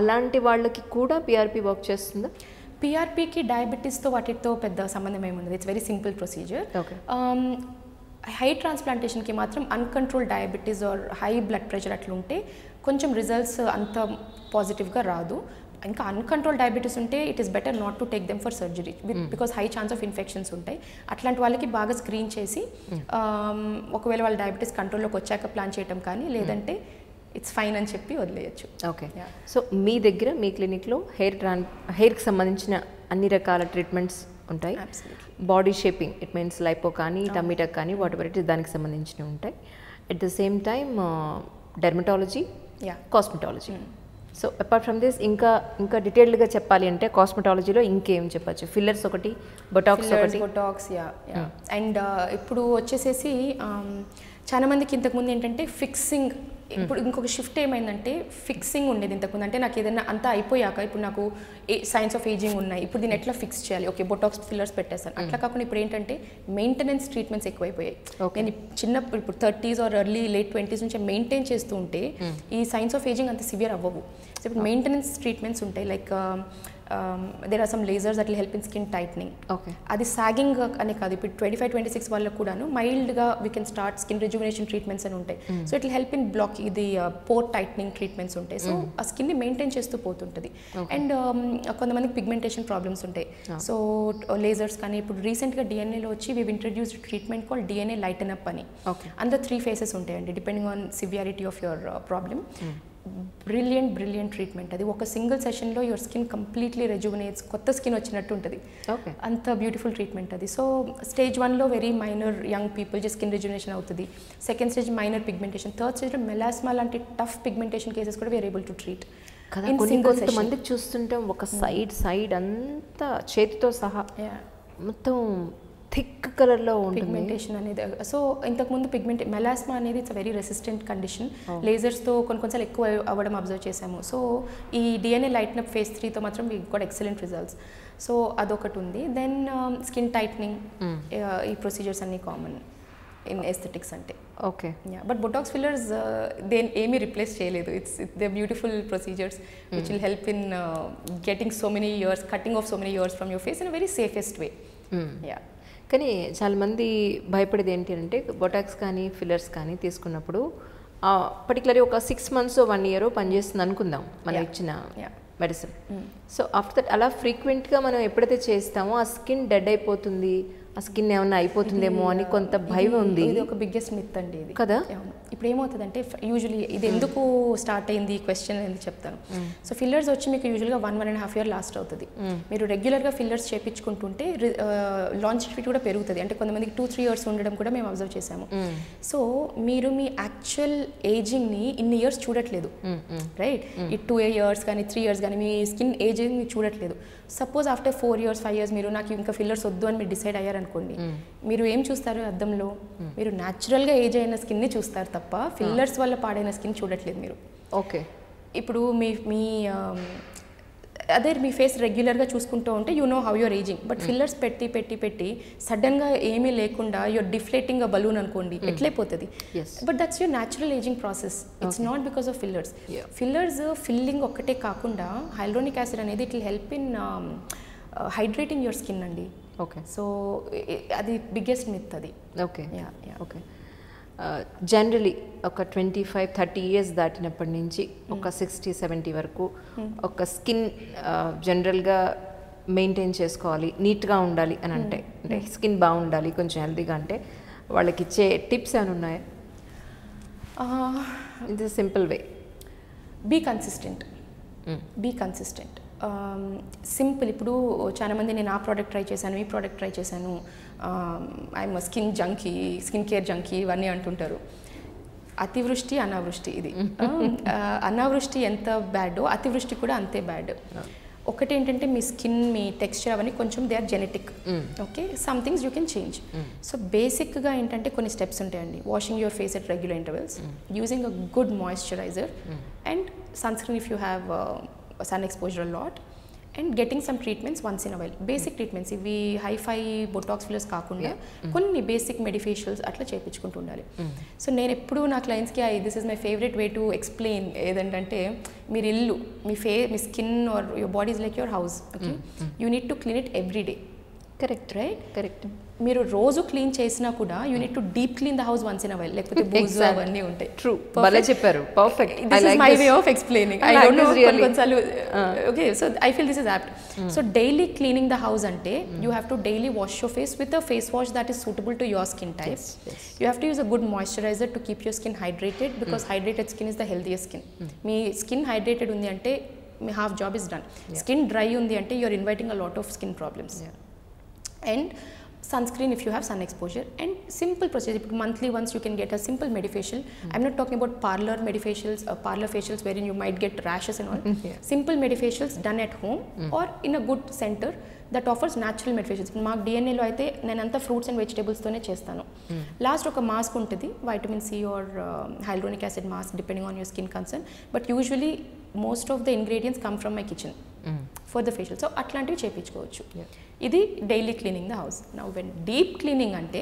అలాంటి వాళ్ళకి కూడా PRP వర్క్ చేస్తుందా? PRPకి డయాబెటీస్తో వాటితో పెద్ద సంబంధం ఏమి ఉండదు. It's very simple procedure. Hair ట్రాన్స్ప్లాంటేషన్కి మాత్రం uncontrol diabetes or high blood pressure అట్లా ఉంటే కొంచెం రిజల్ట్స్ అంత పాజిటివ్గా రాదు. ఇంకా అన్కంట్రోల్ డయాబెటీస్ ఉంటే it is better not to take them for surgery because high chance of infections ఉంటాయి. అట్లాంటి వాళ్ళకి బాగా స్క్రీన్ చేసి ఒకవేళ వాళ్ళ డయాబెటీస్ కంట్రోల్లోకి వచ్చాక ప్లాన్ చేయటం కానీ, లేదంటే ఇట్స్ ఫైన్ అని చెప్పి వదిలేయచ్చు. ఓకే. సో మీ దగ్గర మీ క్లినిక్లో హెయిర్కి సంబంధించిన అన్ని రకాల ట్రీట్మెంట్స్ ఉంటాయి. Body shaping it means lipo కానీ టమీటక్ కానీ వాట్ ఎవర్ ఇట్ ఇస్ దానికి సంబంధించినవి ఉంటాయి. At the same time dermatology, cosmetology. So apart from this ఇంకా డీటెయిల్డ్గా చెప్పాలి అంటే కాస్మెటాలజీలో ఇంకేం చెప్పచ్చు? ఫిల్లర్స్ ఒకటి, బొటాక్స్ ఒకటి. బొటాక్స్ అండ్ ఇప్పుడు వచ్చేసేసి చాలా మందికి ఇంతకుముందు ఏంటంటే ఫిక్సింగ్, ఇప్పుడు ఇంకొక షిఫ్ట్ ఏమైందంటే ఫిక్సింగ్ ఉండేది ఇంతకుముందు. అంటే నాకు ఏదైనా అంతా అయిపోయాక ఇప్పుడు నాకు సైన్స్ ఆఫ్ ఏజింగ్ ఉన్నాయి, ఇప్పుడు దీన్ని ఎట్లా ఫిక్స్ చేయాలి, ఓకే బొటాక్స్ ఫిల్లర్స్ పెట్టేస్తాను. అట్లా కాకుండా ఇప్పుడు ఏంటంటే మెయింటెనెన్స్ ట్రీట్మెంట్స్ ఎక్కువైపోయాయి. నేను చిన్నప్పుడు ఇప్పుడు 30s or early late 20s నుంచి మెయింటైన్ చేస్తూ ఉంటే ఈ సైన్స్ ఆఫ్ ఏజింగ్ అంత సివియర్ అవ్వవు. సో ఇప్పుడు మెయింటెనెన్స్ ట్రీట్మెంట్స్ ఉంటాయి. Like there are some lasers that will help in skin tightening. అది సాగింగ్ అనే కాదు, ఇప్పుడు 25-26 వాళ్ళకు కూడాను మైల్డ్గా we can start skin rejuvenation treatments అని ఉంటాయి. So it will help in black ఇది పోర్ టైట్నింగ్ ట్రీట్మెంట్స్ ఉంటాయి. సో ఆ స్కిన్ని మెయింటైన్ చేస్తూ పోతుంటుంది. అండ్ కొంతమందికి పిగ్మెంటేషన్ ప్రాబ్లమ్స్ ఉంటాయి. సో లేజర్స్ కానీ ఇప్పుడు రీసెంట్గా డిఎన్ఏలో వచ్చి we introduced treatment call DNA lighten up అని. అందులో 3 phases ఉంటాయండి depending on severity of your problem. Brilliant treatment అది. ఒక సింగిల్ సెషన్లో యువర్ స్కిన్ కంప్లీట్లీ రెజ్యువనేట్స్, కొత్త స్కిన్ వచ్చినట్టు ఉంటుంది. అంత బ్యూటిఫుల్ ట్రీట్మెంట్ అది. సో స్టేజ్ 1లో very minor young people skin rejuvenation అవుతుంది. Second stage minor pigmentation, third స్టేజ్లో మెలాస్మా లాంటి టఫ్ పిగ్మెంటేషన్ కేసెస్ కూడా వీఆర్ ఏబుల్ టు ట్రీట్. కొంతమంది చూస్తుంటే ఒక సైడ్ అంతా చేతితో సహా మొత్తం థిక్ కలర్లో ఉంటుంది పిగ్మెంటేషన్ అనేది. సో ఇంతకుముందు మెలాస్మా అనేది ఇట్స్ వెరీ రెసిస్టెంట్ కండిషన్. లేజర్స్తో కొన్నిసార్లు ఎక్కువ అవ్వడం అబ్జర్వ్ చేసాము. సో ఈ డిఎన్ఏ లైటన్ అప్ phase 3తో మాత్రం we got excellent results. So అదొకటి ఉంది. దెన్ స్కిన్ టైట్నింగ్, ఈ ప్రొసీజర్స్ అన్నీ కామన్ ఇన్ ఎస్థెటిక్స్ అంటే. ఓకే. బట్ బొటాక్స్ ఫిల్లర్స్ దేని ఏమీ రిప్లేస్ చేయలేదు. They beautiful procedures which will help in getting so many years, cutting of so many years from your face in very safest వే. కానీ చాలామంది భయపడేది ఏంటి అంటే బొటాక్స్ కానీ ఫిల్లర్స్ కానీ తీసుకున్నప్పుడు పర్టికులర్గా ఒక 6 months 1 year పనిచేస్తుంది అనుకుందాం మనం ఇచ్చిన మెడిసిన్. సో ఆఫ్టర్ దట్ అలా ఫ్రీక్వెంట్గా మనం ఎప్పుడైతే చేస్తామో ఆ స్కిన్ డెడ్ అయిపోతుంది, ఆ స్కిన్ ఏమన్నా అయిపోతుందేమో అని కొంత భయం ఉంది. ఇది ఒక బిగ్గెస్ట్ మిత్ అండి ఇది కదా. ఇప్పుడు ఏమవుతుందంటే యూజువలీ ఇది ఎందుకు స్టార్ట్ అయింది క్వశ్చన్ ఎందుకు చెప్తాను. సో ఫిల్లర్స్ వచ్చి మీకు యూజువల్గా 1.5 year లాస్ట్ అవుతుంది. మీరు రెగ్యులర్గా ఫిల్లర్స్ చేయించుకుంటుంటే లాంచ్ ఫిట్ కూడా పెరుగుతుంది. అంటే కొంతమందికి 2-3 years ఉండడం కూడా మేము అబ్జర్వ్ చేసాము. సో మీరు మీ యాక్చువల్ ఏజింగ్ని ఇన్ని ఇయర్స్ చూడట్లేదు, రైట్? ఈ 2 years కానీ 3 years కానీ మీ స్కిన్ ఏజింగ్ మీరు చూడట్లేదు. సపోజ్ ఆఫ్టర్ 4 years 5 years మీరు నాకు ఇంకా ఫిల్లర్స్ వద్దు అని మీరు డిసైడ్ అయ్యారనుకోండి, మీరు ఏం చూస్తారు అద్దంలో? మీరు న్యాచురల్గా ఏజ్ అయిన స్కిన్ని చూస్తారు తప్ప ఫిల్లర్స్ వల్ల పాడైన స్కిన్ చూడట్లేదు మీరు. ఓకే. ఇప్పుడు మీ అదే మీ ఫేస్ రెగ్యులర్గా చూసుకుంటూ ఉంటే you know how your aging. But fillers పెట్టి సడన్గా ఏమీ లేకుండా యువర్ డిఫ్లేటింగ్ అ బలూన్ అనుకోండి, ఎట్లయిపోతుంది. But that's your natural aging process. It's not because of fillers. Fillers filling ఒక్కటే కాకుండా హైల్రోనిక్ యాసిడ్ అనేది it will help in hydrating your skin అండి. ఓకే. సో అది బిగ్గెస్ట్ మిత్ అది. ఓకే. ఓకే. జనరలీ ఒక 25-30 years దాటినప్పటి నుంచి ఒక 60-70 వరకు ఒక స్కిన్ జనరల్గా మెయింటైన్ చేసుకోవాలి, నీట్గా ఉండాలి అని అంటే స్కిన్ బాగుండాలి కొంచెం హెల్తీగా అంటే వాళ్ళకి ఇచ్చే టిప్స్ ఏమైనా ఉన్నాయా? It's simple way. Be consistent. Simple. ఇప్పుడు చాలామంది నేను ఆ ప్రోడక్ట్ ట్రై చేశాను, ఈ ప్రోడక్ట్ ట్రై చేశాను, I'm skin junkie, skin care junkie ఇవన్నీ అంటుంటారు. అతివృష్టి అనావృష్టి ఇది. అనావృష్టి ఎంత బ్యాడో అతివృష్టి కూడా అంతే బ్యాడ్. ఒకటి ఏంటంటే మీ స్కిన్, మీ టెక్స్చర్ అవన్నీ కొంచెం they are genetic. Okay. Some things you can change. So బేసిక్గా ఏంటంటే కొన్ని స్టెప్స్ ఉంటాయండి. Washing your face at regular intervals, using a good moisturiser and sunscreen if you have sun exposure a lot, and getting some treatments once in a while. Basic treatments ఇవి hi-fi Botox fillers కాకుండా కొన్ని basic మెడిఫేషియల్స్ అట్లా చేయించుకుంటూ ఉండాలి. So నేను ఎప్పుడు నా క్లయింట్స్కి this is my favourite way to explain ఏదంటే మీరు ఇల్లు, మీ skin or your body is like your house. Okay. You need to clean it every day. Correct. Right. Correct. మీరు రోజు క్లీన్ చేసినా కూడా you need to deep clean the house once in a while, లేకపోతే బూజు అవన్నీ ఉంటాయి. True, భలే చెప్పారు, perfect. This is my way of explaining. I don't know కొన్నిసార్లు okay, so I feel this is apt. So daily cleaning the house అంటే you have to daily wash your face with a face wash that is suitable to your skin type. You have to use a good moisturiser to keep your skin hydrated, because hydrated skin is the healthiest skin. మీ skin hydrated ఉంది అంటే మీ half job is done. Skin dry ఉంది అంటే you are inviting a lot of skin problems. And sunscreen if you have sun exposure, and simple procedure. Monthly once you can get a simple medifacial. I'm not talking about parlor medifacials, parlor facials wherein you might get rashes and all. Simple medifacials done at home or in a good center that offers natural medifacials. మాకు డిఎన్ఏలో అయితే నేను అంతా fruits and వెజిటేబుల్స్తోనే చేస్తాను. Last ఒక mask ఉంటుంది, vitamin C or hyaluronic acid mask depending on your skin concern, but usually most of the ingredients come from my kitchen for the facial. So అట్లాంటివి చేయించుకోవచ్చు. ఇది daily cleaning the house. Now when deep cleaning అంటే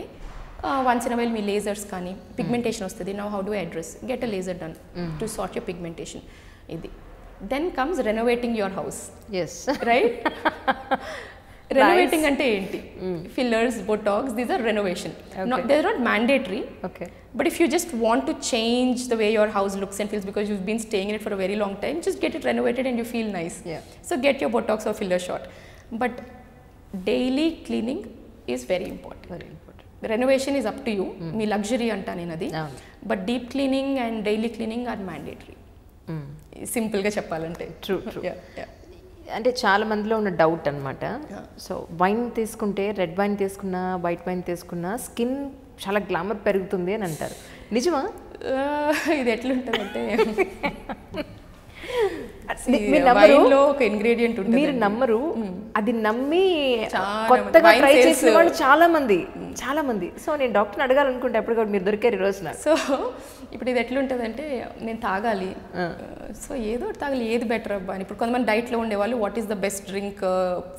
once in a while మీ lasers కానీ pigmentation వస్తుంది. Now how do address, get a laser done to sort your pigmentation. ఇది then comes renovating your house, right? Renovating అంటే ఏంటి? Fillers, Botox, these are renovation. They are not mandatory, but if you just want to change the way your house looks and feels because you've been staying in it for a very long time, just get it renovated and you feel nice. So get your botox or filler shot. But daily cleaning is very important. Renovation is up to you. Me luxury anta nenadi. But deep cleaning and daily cleaning are mandatory. Simple ga cheppalante. True. అంటే చాలా మందిలో ఉన్న doubt అనమాట. So wine తీసుకుంటే, red wine తీసుకున్నా, white wine తీసుకున్నా skin చాలా glamour పెరుగుతుంది అని అంటారు. నిజమా? ఇది ఎట్లుంటుందంటే వైన్లో ఒక ఇంగ్రీడియంట్ ఉంటుంది, మీరు నమ్మరు, అది నమ్మి కొత్తగా ట్రై చేసిన వాళ్ళు చాలా మంది. సో నేను డాక్టర్ని అడగాలనుకుంటే అప్పుడు కూడా మీరు దొరికారు ఈరోజు నాకు. సో ఇప్పుడు ఇది ఎట్లుంటుందంటే నేను తాగాలి, సో ఏదో తాగాలి, ఏది బెటర్ అబ్బా అని. ఇప్పుడు కొంతమంది డైట్లో ఉండేవాళ్ళు what is the best drink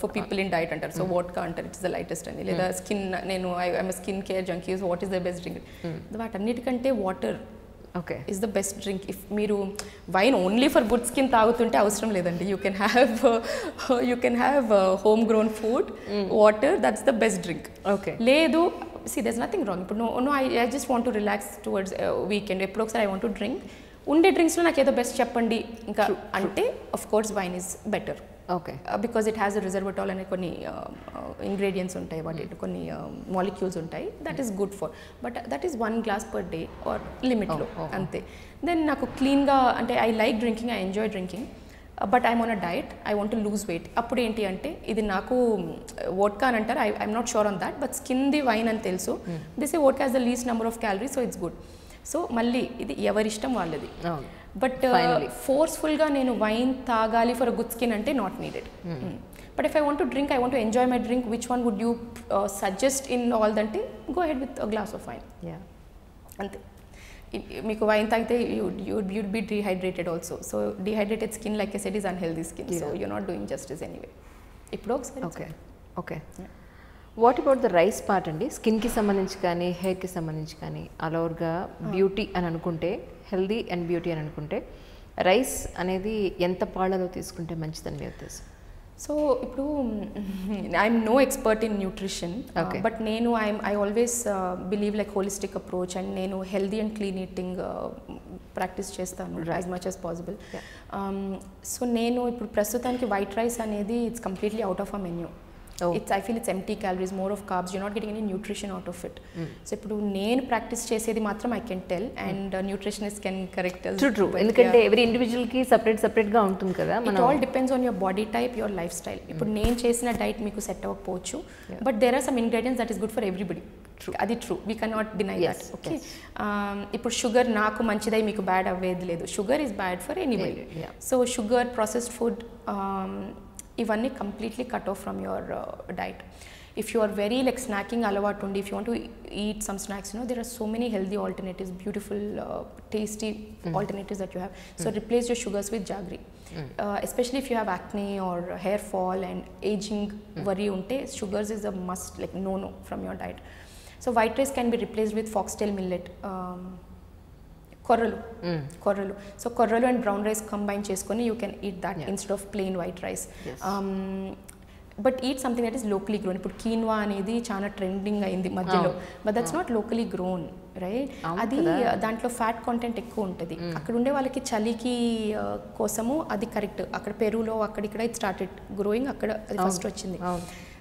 for people in diet అంటారు. సో వోడ్కా అంటారు, ఇట్స్ ద లైటెస్ట్ అని. లేదా స్కిన్, నేను I'm skin care junkie, so what is the best drink? వాటన్నిటికంటే water is the best drink. If మీరు wine only for good skin తాగుతుంటే అవసరం లేదండి. You can have home grown food, water, that's the best drink. లేదు, see there's nothing wrong. ఇప్పుడు no I just want to relax towards weekend, ఎప్పుడో ఒకసారి I want to drink. ఉండే డ్రింక్స్లో నాకు ఏదో బెస్ట్ చెప్పండి ఇంకా అంటే of course wine is better. Because it has resveratrol అనే కొన్ని ఇంగ్రీడియంట్స్ ఉంటాయి, వాటి కొన్ని మాలిక్యూల్స్ ఉంటాయి, that is good for. But that is 1 glass per day or లిమిట్లో అంతే. దెన్ నాకు క్లీన్గా అంటే I like drinking, I enjoy drinking, but I'm on a diet, I want to lose weight. అప్పుడు ఏంటి అంటే ఇది నాకు వోడ్కా అని అంటారు, I'm not sure on that, but స్కిన్ది wine అని తెలుసు. This a vodka has the least number of calories, so it's good. So మళ్ళీ ఇది ఎవరిష్టం వాళ్ళది. బట్ ఫోర్స్ఫుల్గా నేను వైన్ తాగాలి ఫర్ అ గుడ్ స్కిన్ అంటే not needed. But if I want to drink, I want to enjoy my drink, which one would you suggest in all దంటే go ahead with a glass of wine. అంతే. మీకు wine తాగితే you'd be dehydrated also. So dehydrated skin, like I said, is unhealthy skin. So you're not doing justice anyway. ఇప్పుడు ఒకసారి okay. What about the rice part అండి? స్కిన్కి సంబంధించి కానీ హెయిర్కి సంబంధించి కానీ ఆల్ ఓవర్గా బ్యూటీ అని అనుకుంటే, హెల్దీ అండ్ బ్యూటీ అని అనుకుంటే రైస్ అనేది ఎంత పాళ్ళలో తీసుకుంటే మంచిదని మీ ఉద్దేశం? సో ఇప్పుడు I'm no expert in nutrition, but నేను I always believe like holistic approach, and నేను healthy and clean eating practice చేస్తాను as much as possible. So నేను ఇప్పుడు ప్రస్తుతానికి వైట్ రైస్ అనేది it's completely out of a menu. I feel it's empty calories, more of carbs, you're not getting any nutrition out of it. So ఇప్పుడు నేను practice చేసేది మాత్రం I can tell, and nutritionists can correct us. True. ఎందుకంటే every individual కి సెపరేట్గా ఉంటుంది కదా. It all depends on your body type, your lifestyle. ఇప్పుడు నేను చేసిన డైట్ మీకు సెట్ అవ్వకపోవచ్చు, but there are some ingredients that is good for everybody. అది true, we cannot deny that. Okay, ఇప్పుడు షుగర్ నాకు మంచిదై మీకు బ్యాడ్ అవ్వేది లేదు. Sugar is bad for anybody. So sugar, processed food, ఇవన్నీ completely cut off from your diet. If you are very like snacking alawat undi, if you want to eat some snacks, you know, there are so many healthy alternatives, beautiful tasty alternatives that you have. So replace your sugars with jaggery. Especially if you have acne or hair fall and aging worry unte, sugars is a must, like no from your diet. So white rice can be replaced with foxtail millet, korralu. So korralu and brown rice combine cheskoni, you can eat that instead of plain white rice. But eat something that is locally grown. ఇప్పుడు quinoa అనేది చాలా trending అయింది మధ్యలో, but that's not locally grown, right? అది దాంట్లో fat content ఎక్కువ ఉంటుంది. అక్కడ ఉండే వాళ్ళకి చలికి కోసము అది కరెక్ట్. అక్కడ పెరులో అక్కడిక్కడ ఇట్ స్టార్టెడ్ గ్రోయింగ్, అక్కడ అది ఫస్ట్ వచ్చింది.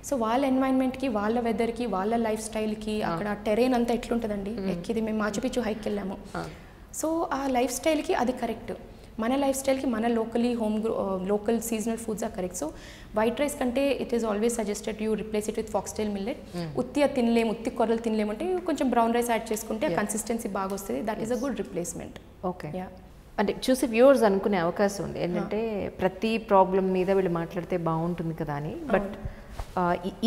సో వాళ్ళ ఎన్వైరన్మెంట్కి, వాళ్ళ వెదర్కి, వాళ్ళ లైఫ్ స్టైల్కి, అక్కడ టెరైన్ అంతా ఎట్లుంటుందండి, ఎక్కిది మేము మాచుపిచ్చు హైక్ వెళ్ళాము. సో ఆ లైఫ్ స్టైల్కి అది కరెక్ట్. మన లైఫ్ స్టైల్కి మన local seasonal foods are correct. So white rice కంటే it is always suggested you replace it with foxtail millet. ఉత్తి తినలేము, ఉత్తి కొర్రలు తినలేమంటే కొంచెం బ్రౌన్ రైస్ యాడ్ చేసుకుంటే కన్సిస్టెన్సీ బాగా వస్తుంది. That is a good replacement. Okay. అంటే చూసి వ్యూవర్స్ అనుకునే అవకాశం ఉంది ఏంటంటే ప్రతి ప్రాబ్లం మీద వీళ్ళు మాట్లాడితే బాగుంటుంది కదా అని. బట్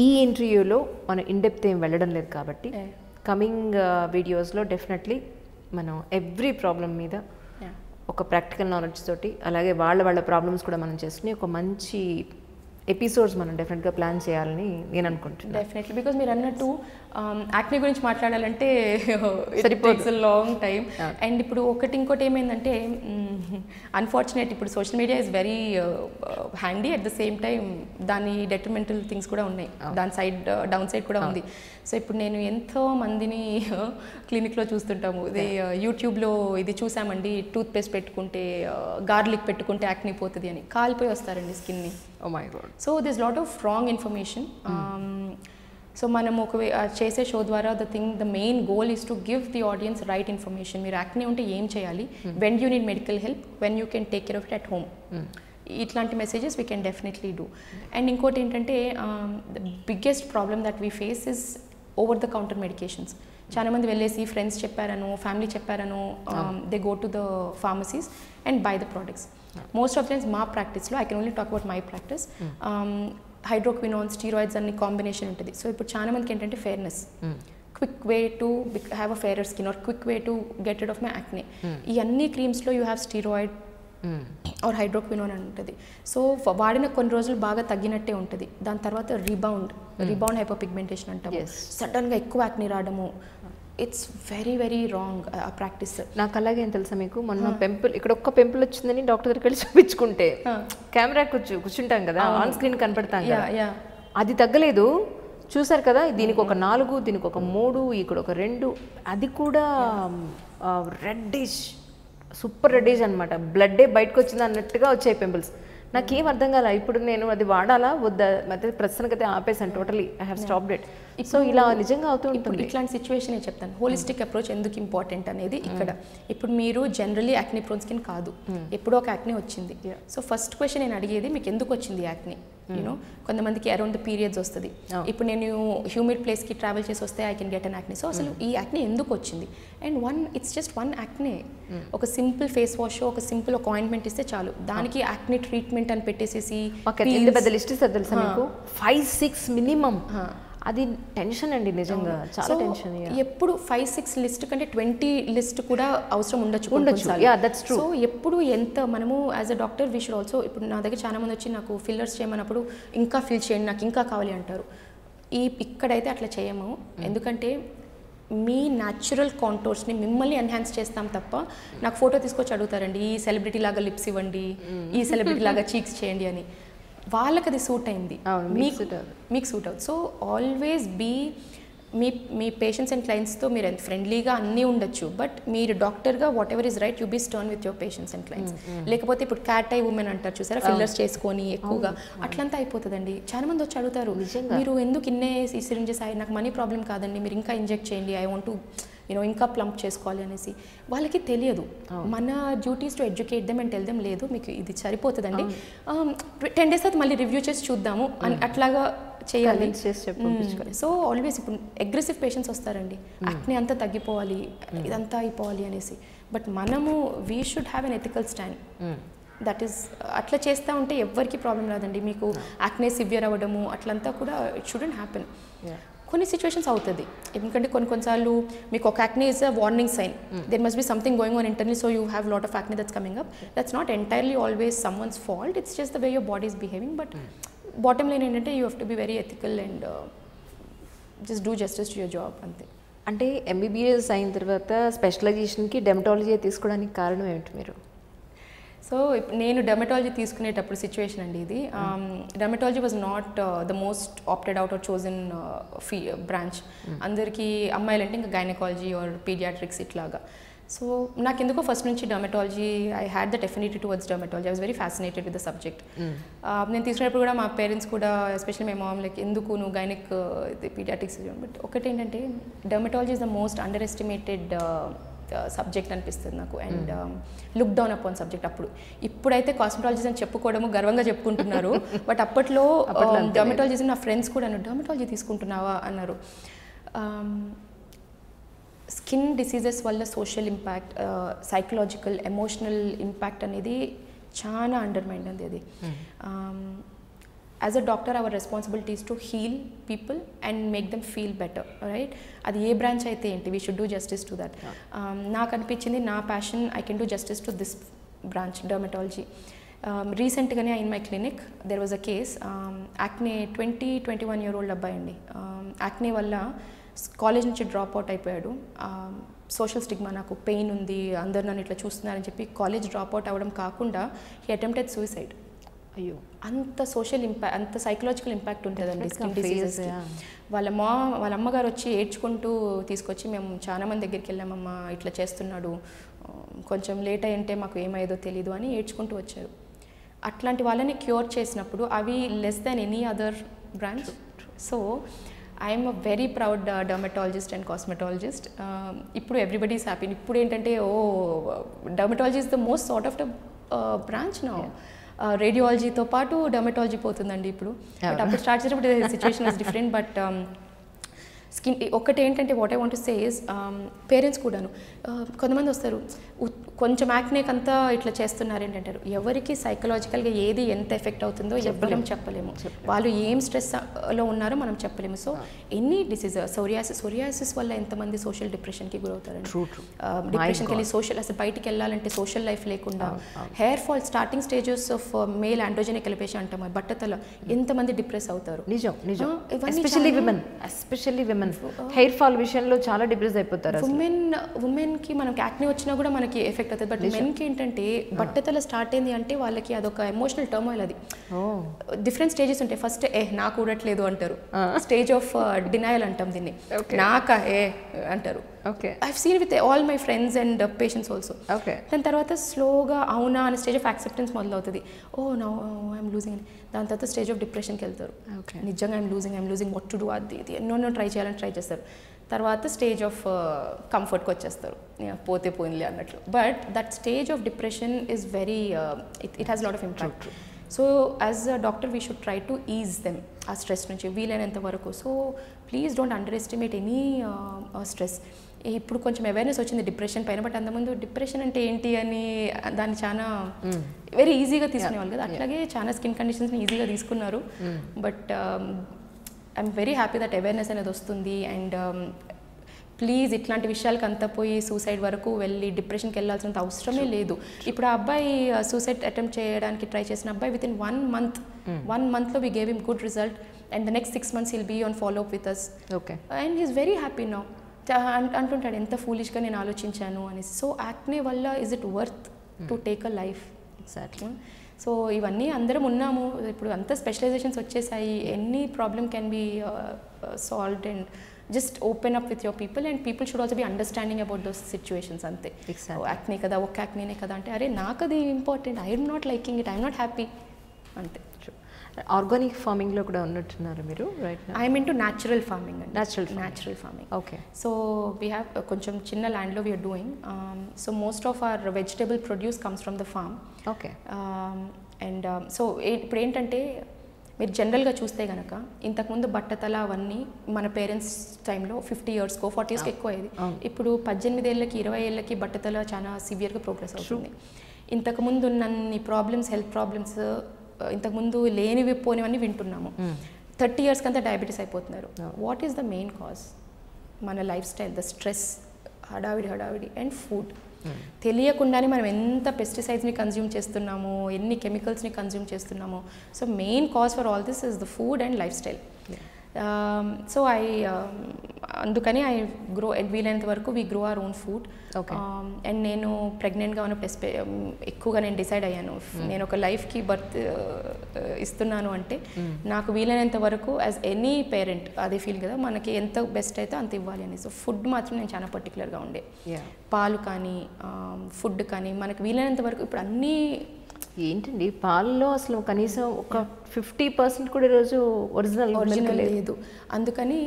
ఈ ఇంటర్వ్యూలో మనం ఇన్డెప్త్ ఏం వెళ్ళడం లేదు కాబట్టి కమింగ్ వీడియోస్లో డెఫినెట్లీ మనం ఎవ్రీ ప్రాబ్లం మీద ఒక ప్రాక్టికల్ నాలెడ్జ్ తోటి అలాగే వాళ్ళ ప్రాబ్లమ్స్ కూడా మనం చేసుకుని ఒక మంచి ఎపిసోడ్స్ మనం డెఫినెట్గా ప్లాన్ చేయాలని నేను అనుకుంటున్నాను. డెఫినెట్లీ, బికాజ్ మీరు అన్నట్టు యాక్నే గురించి మాట్లాడాలంటే ఇట్స్ లాంగ్ టైమ్. అండ్ ఇప్పుడు ఇంకోటి ఏమైందంటే అన్ఫార్చునేట్ ఇప్పుడు social media is very handy, at the same time దాని డెట్రిమెంటల్ థింగ్స్ కూడా ఉన్నాయి, దాని డౌన్ సైడ్ కూడా ఉంది. సో ఇప్పుడు నేను ఎంతో మందిని క్లినిక్లో చూస్తుంటాము, ఇది యూట్యూబ్లో ఇది చూసామండి, టూత్ పేస్ట్ పెట్టుకుంటే గార్లిక్ పెట్టుకుంటే యాక్నే పోతుంది అని, కాలిపోయి వస్తారండి స్కిన్ని. Oh my God. So there's a lot of wrong information. So మనం చేసే షో ద్వారా the main goal is to give the audience right information. మీరు యాక్నే ఉంటే ఏం చేయాలి, when you need medical help, when you can take care of it at home. ఇట్లాంటి messages we can definitely do. And ఇంకోటి ఏంటంటే the biggest problem that we face is over the counter medications. చాలామంది వెళ్ళేసి friends చెప్పారనో, family చెప్పారనో, they go to the pharmacies and buy the products. Most of times మా ప్రాక్టీస్లో, I can only talk about my practice, hydroquinone, steroids అన్ని combination ఉంటుంది. So ఇప్పుడు చాలా మందికి ఏంటంటే fairness, quick way to have a fairer skin or quick way to get rid of my acne. ఈ అన్ని క్రీమ్స్లో you have steroid or hydroquinone అని ఉంటుంది. సో వాడిన కొన్ని రోజులు బాగా తగ్గినట్టే ఉంటుంది, దాని తర్వాత రీబౌండ్ హైపర్పిగ్మెంటేషన్ అంటాము, సడన్గా ఎక్కువ యాక్నే రావడము. ఇట్స్ వెరీ వెరీ రాంగ్ ఆ ప్రాక్టీస్. నాకు అలాగే ఏం తెలుసా మీకు, మొన్న పెంపుల్ ఇక్కడ ఒక్క పెంపుల్ వచ్చిందని డాక్టర్ దగ్గరికి వెళ్ళి చూపించుకుంటే కెమెరా కూర్చుంటాం కదా, ఆన్ స్క్రీన్ కనపడతాం కదా, అది తగ్గలేదు. చూసారు కదా, దీనికి ఒక 4, దీనికి ఒక 3, ఇక్కడ ఒక 2, అది కూడా రెడ్డిష్, సూపర్ రెడ్డిష్ అనమాట, బ్లడ్డే బయటకు వచ్చింది అన్నట్టుగా వచ్చాయి పింపుల్స్. నాకేం అర్థం కాల. ఇప్పుడు నేను అది వాడాలా వద్దా, ಮತ್ತೆ ప్రస్తుతానికైతే ఆపేసాను totally, I have stopped it. So ఇలా నిజంగా అవుతూ ఉంటుంది. ఇట్లాంటి సిచ్యువేషన్ చెప్తాను, హోలిస్టిక్ అప్రోచ్ ఎందుకు ఇంపార్టెంట్ అనేది ఇక్కడ. ఇప్పుడు మీరు జనరలీ యాక్నే ప్రోన్ స్కిన్ కాదు, ఎప్పుడో ఒక యాక్నే వచ్చింది. సో ఫస్ట్ క్వశ్చన్ నేను అడిగేది, మీకు ఎందుకు వచ్చింది యాక్నే? యూనో కొంతమందికి అరౌండ్ ద పీరియడ్స్ వస్తుంది. ఇప్పుడు నేను హ్యూమిడ్ ప్లేస్కి ట్రావెల్ చేసి వస్తే I can get an acne. So అసలు ఈ యాక్నే ఎందుకు వచ్చింది? And it's just one acne. ఒక సింపుల్ ఫేస్ వాష్, ఒక సింపుల్ ఒక ఆయింట్మెంట్ ఇస్తే చాలు, దానికి యాక్నే ట్రీట్మెంట్ అని పెట్టేసేసి పెద్ద లిస్ట్ ఇస్తారు తెలుసా మీకు, 5-6 మినిమం. అది టెన్షన్ అండి, నిజంగా చాలా టెన్షన్. ఎప్పుడు 5-6 లిస్ట్ కంటే 20 లిస్ట్ కూడా అవసరం ఉండొచ్చు. సో ఎప్పుడు ఎంత మనము as a doctor we should also, ఇప్పుడు నా దగ్గర చాలా మంది వచ్చి నాకు ఫిల్లర్స్ చేయమన్నప్పుడు ఇంకా ఫిల్ చేయండి, నాకు ఇంకా కావాలి అంటారు. ఇక్కడైతే అట్లా చేయము, ఎందుకంటే మీ న్యాచురల్ కాంటోర్స్ని మిమ్మల్ని ఎన్హాన్స్ చేస్తాం తప్ప, నాకు ఫోటో తీసుకొచ్చి అడుగుతారండి, ఈ సెలబ్రిటీ లాగా లిప్స్ ఇవ్వండి, ఈ సెలబ్రిటీ లాగా చీక్స్ చేయండి అని. వాళ్ళకి అది సూట్ అయింది, మీకు సూట్ అవుతుంది. సో ఆల్వేస్ బీ మీ పేషెంట్స్ అండ్ క్లయింట్స్తో మీరు ఎంత ఫ్రెండ్లీగా అన్నీ ఉండొచ్చు, బట్ మీరు డాక్టర్గా whatever is right you be stern with your patients and clients. లేకపోతే ఇప్పుడు క్యాట్ ఐ ఉమెన్ అంటారు చూసారా, ఫిల్లర్స్ చేసుకొని ఎక్కువగా అట్లంతా అయిపోతుందండి. చాలా మంది వచ్చి అడుగుతారు, మీరు ఎందుకు ఇన్నే ఈ సిరింజెస్ అయ్యి, నాకు మనీ ప్రాబ్లం కాదండి, మీరు ఇంకా ఇంజెక్ట్ చేయండి, ఐ వాంట్ టు ఇంకా ప్లంప్ చేసుకోవాలి అనేసి. వాళ్ళకి తెలియదు, మన duties to educate them and tell them, లేదు మీకు ఇది సరిపోతుందండి, 10 days తర్వాత మళ్ళీ రివ్యూ చేసి చూద్దాము అని అట్లాగా చేయాలి. సో ఆల్వేస్ ఇప్పుడు అగ్రెసివ్ పేషెంట్స్ వస్తారండి, యాక్నే అంతా తగ్గిపోవాలి, ఇదంతా అయిపోవాలి అనేసి. బట్ మనము we should have an ethical stand. That is అట్లా చేస్తూ ఉంటే ఎవరికి ప్రాబ్లం రాదండి. మీకు యాక్నే సివియర్ అవ్వడము అట్లంతా కూడా ఇట్ షుడెంట్ హ్యాపెన్. కొన్ని సిచ్యువేషన్స్ అవుతుంది, ఎందుకంటే కొన్నిసార్లు మీకు ఒక acne is a warning sign, there must be something going on internally, so you have lot of acne that's coming up. That's not entirely always someone's fault, it's just the way your body is behaving. But bottom line ఏంటంటే you have to be very ethical and just do justice to your job అంతే. అంటే MBBS అయిన తర్వాత స్పెషలైజేషన్కి dermatology తీసుకోవడానికి కారణం ఏమిటి మీరు? So నేను డెర్మటాలజీ తీసుకునేటప్పుడు సిచ్యువేషన్ అండి ఇది. Dermatology was not the most opted out or chosen branch. అందరికీ అమ్మాయిలంటే ఇంకా గైనకాలజీ ఆర్ పీడియాట్రిక్స్ ఇట్లాగా. సో నాకు ఎందుకో ఫస్ట్ నుంచి dermatology, I had that affinity towards dermatology. I was very fascinated with the subject. నేను తీసుకున్నప్పుడు కూడా మా పేరెంట్స్ కూడా, ఎస్పెషల్లీ మై మామ్, లైక్ ఎందుకు నువ్వు గైనిక్ పీడియాట్రిక్స్. బట్ ఒకటి ఏంటంటే dermatology is the most under estimated subject అనిపిస్తుంది నాకు, and look down upon subject. ఇప్పుడైతే కాస్మెటాలజిస్ట్ అని చెప్పుకోవడము గర్వంగా చెప్పుకుంటున్నారు, బట్ అప్పట్లో డెర్మటాలజిస్ట్ నా ఫ్రెండ్స్ కూడా అన్నారు, డెర్మటాలజీ తీసుకుంటున్నావా అన్నారు. స్కిన్ డిసీజెస్ వల్ల social impact, psychological, emotional impact అనేది చాలా అండర్మైండ్ అంది అది. As a doctor our responsibility is to heal people and make them feel better, right? అది ఏ బ్రాంచ్ అయితే ఏంటి, we should do justice to that. నాకు అనిపించింది నా passion, I can do justice to this branch, dermatology. రీసెంట్గానే in my clinic there was a case, acne 21 year old అబ్బాయి అండి. యాక్నే వల్ల కాలేజ్ నుంచి డ్రాప్ అవుట్ అయిపోయాడు. సోషల్ స్టిగ్మా, నాకు పెయిన్ ఉంది, అందరు నన్ను ఇట్లా చూస్తున్నారని చెప్పి కాలేజ్ డ్రాప్ అవుట్ అవ్వడం కాకుండా హీ అటెంప్టెడ్ సూసైడ్. అయ్యో, అంత సోషల్ ఇంపాక్ట్, అంత సైకలాజికల్ ఇంపాక్ట్ ఉంటుందండి స్కిన్ డిసీజెస్కి. వాళ్ళ అమ్మగారు వచ్చి ఏడ్చుకుంటూ తీసుకొచ్చి, మేము చాలా మంది దగ్గరికి వెళ్ళామమ్మా, ఇట్లా చేస్తున్నాడు, కొంచెం లేట్ అయ్యంటే మాకు ఏమయ్యేదో తెలీదు అని ఏడ్చుకుంటూ వచ్చారు. అట్లాంటి వాళ్ళని క్యూర్ చేసినప్పుడు అవి less than any other branch. So I'm a very proud dermatologist and cosmetologist. ఇప్పుడు ఎవ్రీబడి ఈస్ హ్యాపీ. ఇప్పుడు ఏంటంటే dermatology is the most sort of the branch now. రేడియాలజీతో పాటు డర్మటాలజీ పోతుందండి ఇప్పుడు. బట్ అప్పుడు స్టార్ట్ చేసేటప్పుడు situation is different. But skin ఒకటి ఏంటంటే what I want to say is, parents కూడాను కొంతమంది వస్తారు, కొంచెం యాక్నేక్ అంతా ఇట్లా చేస్తున్నారు ఏంటంటారు. ఎవరికి సైకలాజికల్గా ఏది ఎంత ఎఫెక్ట్ అవుతుందో చెప్పలేము. వాళ్ళు ఏం స్ట్రెస్లో ఉన్నారో మనం చెప్పలేము. సో ఎనీ డిసీజ్, సోరియాసిస్ వల్ల ఎంతమంది సోషల్ డిప్రెషన్కి గురవుతారండి. డిప్రెషన్కి వెళ్ళి సోషల్, అసలు బయటికి వెళ్ళాలంటే సోషల్ లైఫ్ లేకుండా, hair fall starting stages of male androgenic elevation అంటాం, బట్టతల, ఎంతమంది డిప్రెస్ అవుతారు. నిజం. ఎస్పెషల్లీ విమెన్ హెయిర్ ఫాల్ విషయంలో చాలా డిప్రెస్ అయిపోతారు. ఉమెన్కి మనకి యాక్నే వచ్చినా కూడా మనకి ఎఫెక్ట్ అవుతుంది. బట్ మెన్కి ఏంటంటే బట్టతల స్టార్ట్ అయింది అంటే వాళ్ళకి అదొక ఎమోషనల్ టర్మాయిల్. అది డిఫరెంట్ స్టేజెస్ ఉంటాయి. ఫస్ట్ నాకు ఊడట్లేదు అంటారు, స్టేజ్ ఆఫ్ డినయల్ అంటాం దీన్ని, నాకా అంటారు. I've seen with all my friends and patients also. దాని తర్వాత స్లోగా అవునా అనే స్టేజ్ ఆఫ్ యాక్సెప్టెన్స్ మొదలవుతుంది. No I'm losing. దాని తర్వాత స్టేజ్ ఆఫ్ డిప్రెషన్కి వెళ్తారు. నిజంగా I'm losing what to do, అది ఎన్నో ట్రై చేయాలని ట్రై చేస్తారు. తర్వాత స్టేజ్ ఆఫ్ కంఫర్ట్కి వచ్చేస్తారు, పోతే పోయిందిలే అన్నట్లు. But that stage of depression is very, it has lot of impact. So as a doctor we should try to is them ఆ stress నుంచి వీలైనంత వరకు. So please don't under estimate any stress. ఇప్పుడు కొంచెం awareness వచ్చింది depression పైన, but అంతకుముందు depression అంటే ఏంటి అని దాన్ని చాలా వెరీ ఈజీగా తీసుకునేవాళ్ళు కదా. అట్లాగే చాలా స్కిన్ కండిషన్స్ని ఈజీగా తీసుకున్నారు. But I'm very happy that awareness అనేది వస్తుంది. అండ్ ప్లీజ్ ఇట్లాంటి విషయాలకు అంతా పోయి సూసైడ్ వరకు వెళ్ళి డిప్రెషన్కి వెళ్ళాల్సినంత అవసరమే లేదు. ఇప్పుడు ఆ అబ్బాయి సూసైడ్ అటెంప్ట్ చేయడానికి ట్రై చేసిన అబ్బాయి విత్ ఇన్ 1 monthలో we gave him good result. And the next 6 months he'll be on follow up with us. And he's very happy now. అంటుంటాడు ఎంత ఫూలిష్గా నేను ఆలోచించాను అనేసి. సో యాక్నే వల్ల is it worth to take a life? Exactly. So ఇవన్నీ అందరం ఉన్నాము, ఇప్పుడు అంత స్పెషలైజేషన్స్ వచ్చేసాయి. Any problem can be solved and just open up with your people and people should also be understanding about those situations. అంతే. Acne కదా, ఒక యాక్నేనే కదా అంటే, అరే నాకు అది important, I'm not liking it, I'm not happy, అంతే. ఆర్గానిక్ ఫార్మింగ్లో కూడా ఉన్నట్టున్నారు మీరు, right? I'm into natural farming అండి. Natural farming. Okay. So we have కొంచెం చిన్న ల్యాండ్లో we are doing. So most of our vegetable produce comes from the farm. Okay. And so ఇప్పుడు ఏంటంటే మీరు జనరల్గా చూస్తే కనుక ఇంతకుముందు బట్టతల అవన్నీ మన పేరెంట్స్ టైంలో 50 yearsకో 40 yearsకి ఎక్కువ అయ్యేది. ఇప్పుడు 18 ఏళ్ళకి 20 ఏళ్ళకి బట్టతల చాలా సివియర్గా ప్రోగ్రెస్ అవుతుంది. ఇంతకుముందు ఉన్నన్ని ప్రాబ్లమ్స్, హెల్త్ ప్రాబ్లమ్స్ ఇంతకుముందు లేనివి పోనివన్నీ వింటున్నాము. 30 years కంతా డయాబెటీస్ అయిపోతున్నారు. What is the main cause? మన లైఫ్ స్టైల్, ద స్ట్రెస్, హడావిడి అండ్ ఫుడ్. తెలియకుండానే మనం ఎంత పెస్టిసైడ్స్ని కన్జ్యూమ్ చేస్తున్నామో, ఎన్ని కెమికల్స్ని కన్జ్యూమ్ చేస్తున్నామో. So main cause for all this is the food and life style. So అందుకని వీలైనంత వరకు we grow our own food. And నేను ప్రెగ్నెంట్గా ఉన్నప్పుడు ఎక్కువగా నేను డిసైడ్ అయ్యాను, నేను ఒక లైఫ్కి బర్త్ ఇస్తున్నాను అంటే నాకు వీలైనంత వరకు యాజ్ ఎనీ పేరెంట్ అదే ఫీల్ కదా, మనకి ఎంత బెస్ట్ అయితే అంత ఇవ్వాలి అని. సో ఫుడ్ మాత్రం నేను చాలా పర్టికులర్గా ఉండే, పాలు కానీ ఫుడ్ కానీ మనకు వీలైనంత వరకు. ఇప్పుడు అన్నీ ఏంటండి పాలలో అసలు కనీసం ఒక 50% కూడా ఈరోజు ఒరిజినల్ లేదు. అందుకని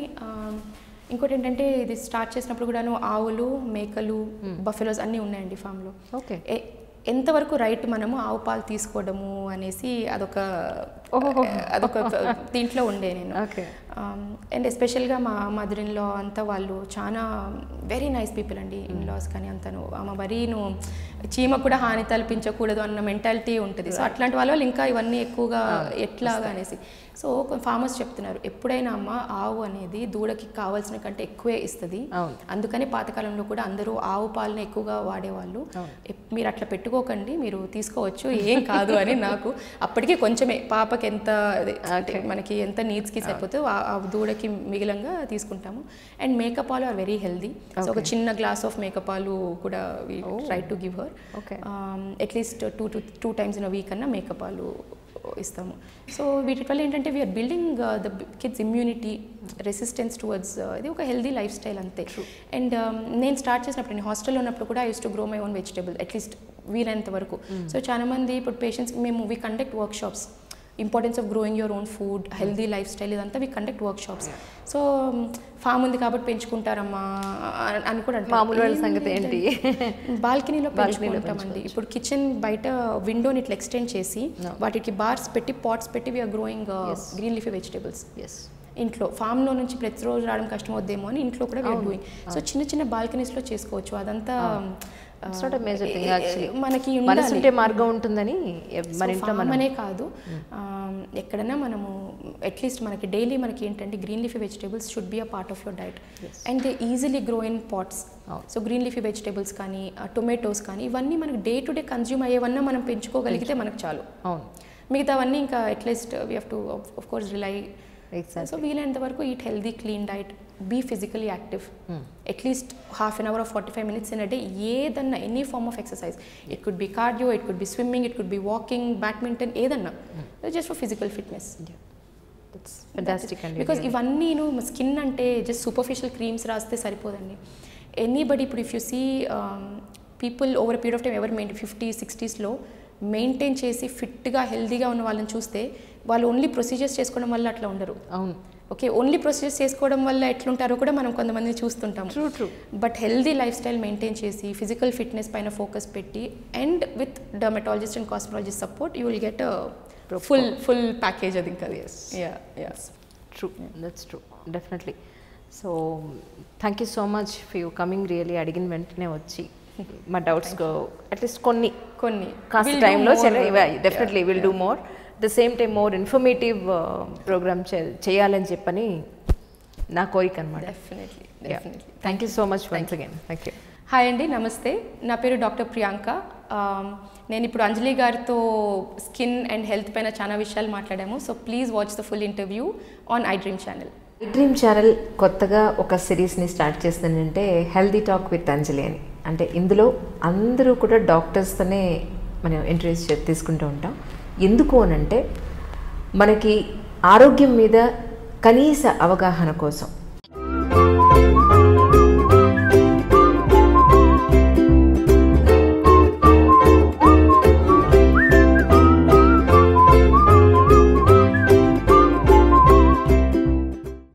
ఇంకోటి ఏంటంటే ఇది స్టార్ట్ చేసినప్పుడు కూడాను ఆవులు, మేకలు, బఫెలోస్ అన్నీ ఉన్నాయండి ఫామ్లో. ఓకే, ఎంతవరకు రైట్ మనము ఆవు పాలు తీసుకోవడము అనేసి అదొక దీంట్లో ఉండే నేను. అండ్ ఎస్పెషల్గా మా మదర్ ఇన్ లా అంతా వాళ్ళు చాలా వెరీ నైస్ పీపుల్ అండి, ఇన్ లాస్ కానీ అంతను మరీను చీమ కూడా హాని తలపించకూడదు అన్న మెంటాలిటీ ఉంటుంది. సో అట్లాంటి వాళ్ళు ఇంకా ఇవన్నీ ఎక్కువగా ఎట్లాగా అనేసి. సో ఫార్మర్స్ చెప్తున్నారు ఎప్పుడైనా అమ్మ ఆవు అనేది దూడకి కావాల్సిన కంటే ఎక్కువే ఇస్తుంది, అందుకని పాతకాలంలో కూడా అందరూ ఆవు పాలని ఎక్కువగా వాడేవాళ్ళు. మీరు అట్లా పెట్టుకోకండి, మీరు తీసుకోవచ్చు, ఏం కాదు అని. నాకు అప్పటికే కొంచెమే పాపకి ఎంత మనకి ఎంత నీడ్స్కి సరిపోతే ఆ దూడకి మిగిలంగా తీసుకుంటాము. అండ్ మేకప్ పాలు ఆర్ వెరీ హెల్దీ. సో ఒక చిన్న గ్లాస్ ఆఫ్ మేకప్ పాలు కూడా we try to give her. At least 2 times in a week అన్న మేకప్ పాలు ఇస్తాము. సో వీటి వల్ల ఏంటంటే we are building the kids immunity, resistance towards ఇది ఒక హెల్దీ లైఫ్ స్టైల్ అంతే. అండ్ నేను స్టార్ట్ చేసినప్పుడు నేను హాస్టల్లో ఉన్నప్పుడు కూడా I use to grow my own vegetable at least వీలైనంత వరకు. సో చాలా మంది ఇప్పుడు patients we conduct workshops, importance of growing your own food, healthy life style, ఇదంతా we conduct workshops. So farm ఉంది కాబట్టి పెంచుకుంటారమ్మా అని కూడా అంటే మామూలు సంగతి ఏంటి, బాల్కనీలో పెంచుకుంటామండి. ఇప్పుడు కిచెన్ బయట విండోని ఇట్లా ఎక్స్టెండ్ చేసి వాటికి బార్స్ పెట్టి పాట్స్ పెట్టి we are growing green leafy vegetables ఇంట్లో. ఫామ్లో నుంచి ప్రతిరోజు రావడం కష్టం అవుద్దేమో అని ఇంట్లో కూడా వీఆర్ డూయింగ్. సో చిన్న చిన్న బాల్కనీస్లో చేసుకోవచ్చు. అదంతా మనకి మార్గం ఉంటుందని అనే కాదు, ఎక్కడైనా మనము అట్లీస్ట్ మనకి డైలీ మనకి ఏంటంటే green leafy vegetables should be a part of your diet. And they easily grow in pots. So green leafy vegetables కానీ టొమాటోస్ కానీ ఇవన్నీ మనకి డే టు డే కన్జ్యూమ్ అయ్యేవన్నా మనం పెంచుకోగలిగితే మనకు చాలు. మిగతావన్నీ ఇంకా at least we have to of course rely. So వీలైనంత వరకు eat healthy clean diet, be physically active, at least half an hour or 45 minutes in a day, ఏదన్నా any form of exercise. It could be cardio, it could be swimming, it could be walking, badminton, ఏదన్నా just for physical fitness. Because ఇవన్నీ skin అంటే just superficial creams రాస్తే సరిపోదండి. Anybody ఇప్పుడు if you see people over period of time ఎవరు 50s 60s maintain చేసి ఫిట్గా హెల్దీగా ఉన్న వాళ్ళని చూస్తే వాళ్ళు ఓన్లీ ప్రొసీజర్స్ చేసుకోవడం వల్ల అట్లా ఉండరు. అవును, ఓకే, ఓన్లీ ప్రొసీజర్స్ చేసుకోవడం వల్ల ఎట్లుంటారో కూడా మనం కొంతమందిని చూస్తుంటాం. True. But healthy life style maintain చేసి ఫిజికల్ ఫిట్నెస్ పైన ఫోకస్ పెట్టి and with dermatologist and cosmetologist support you will get full package. అది ఇంకా true, that's true, definitely. So thank you so much for you coming. Really అడిగిన వెంటనే వచ్చి మా doubts at least కొన్ని కాస్త టైంలో definitely will do more. The same time more informative programme చేయాలని చెప్పని నా కోరిక అనమాట. Thank you so much once again. Thank you. Hi అండి, నమస్తే. నా పేరు డాక్టర్ ప్రియాంక. నేను ఇప్పుడు అంజలి గారితో స్కిన్ అండ్ హెల్త్ పైన చాలా విషయాలు మాట్లాడాము. So please watch the full interview on I dream channel. I dream channel కొత్తగా ఒక సిరీస్ని స్టార్ట్ చేస్తుందంటే హెల్దీ టాక్ విత్ అంజలి అని. అంటే ఇందులో అందరూ కూడా డాక్టర్స్తోనే మనం ఇంటర్వ్యూస్ తీసుకుంటూ ఉంటాం. ఎందుకు అనంటే మనకి ఆరోగ్యం మీద కనీస అవగాహన కోసం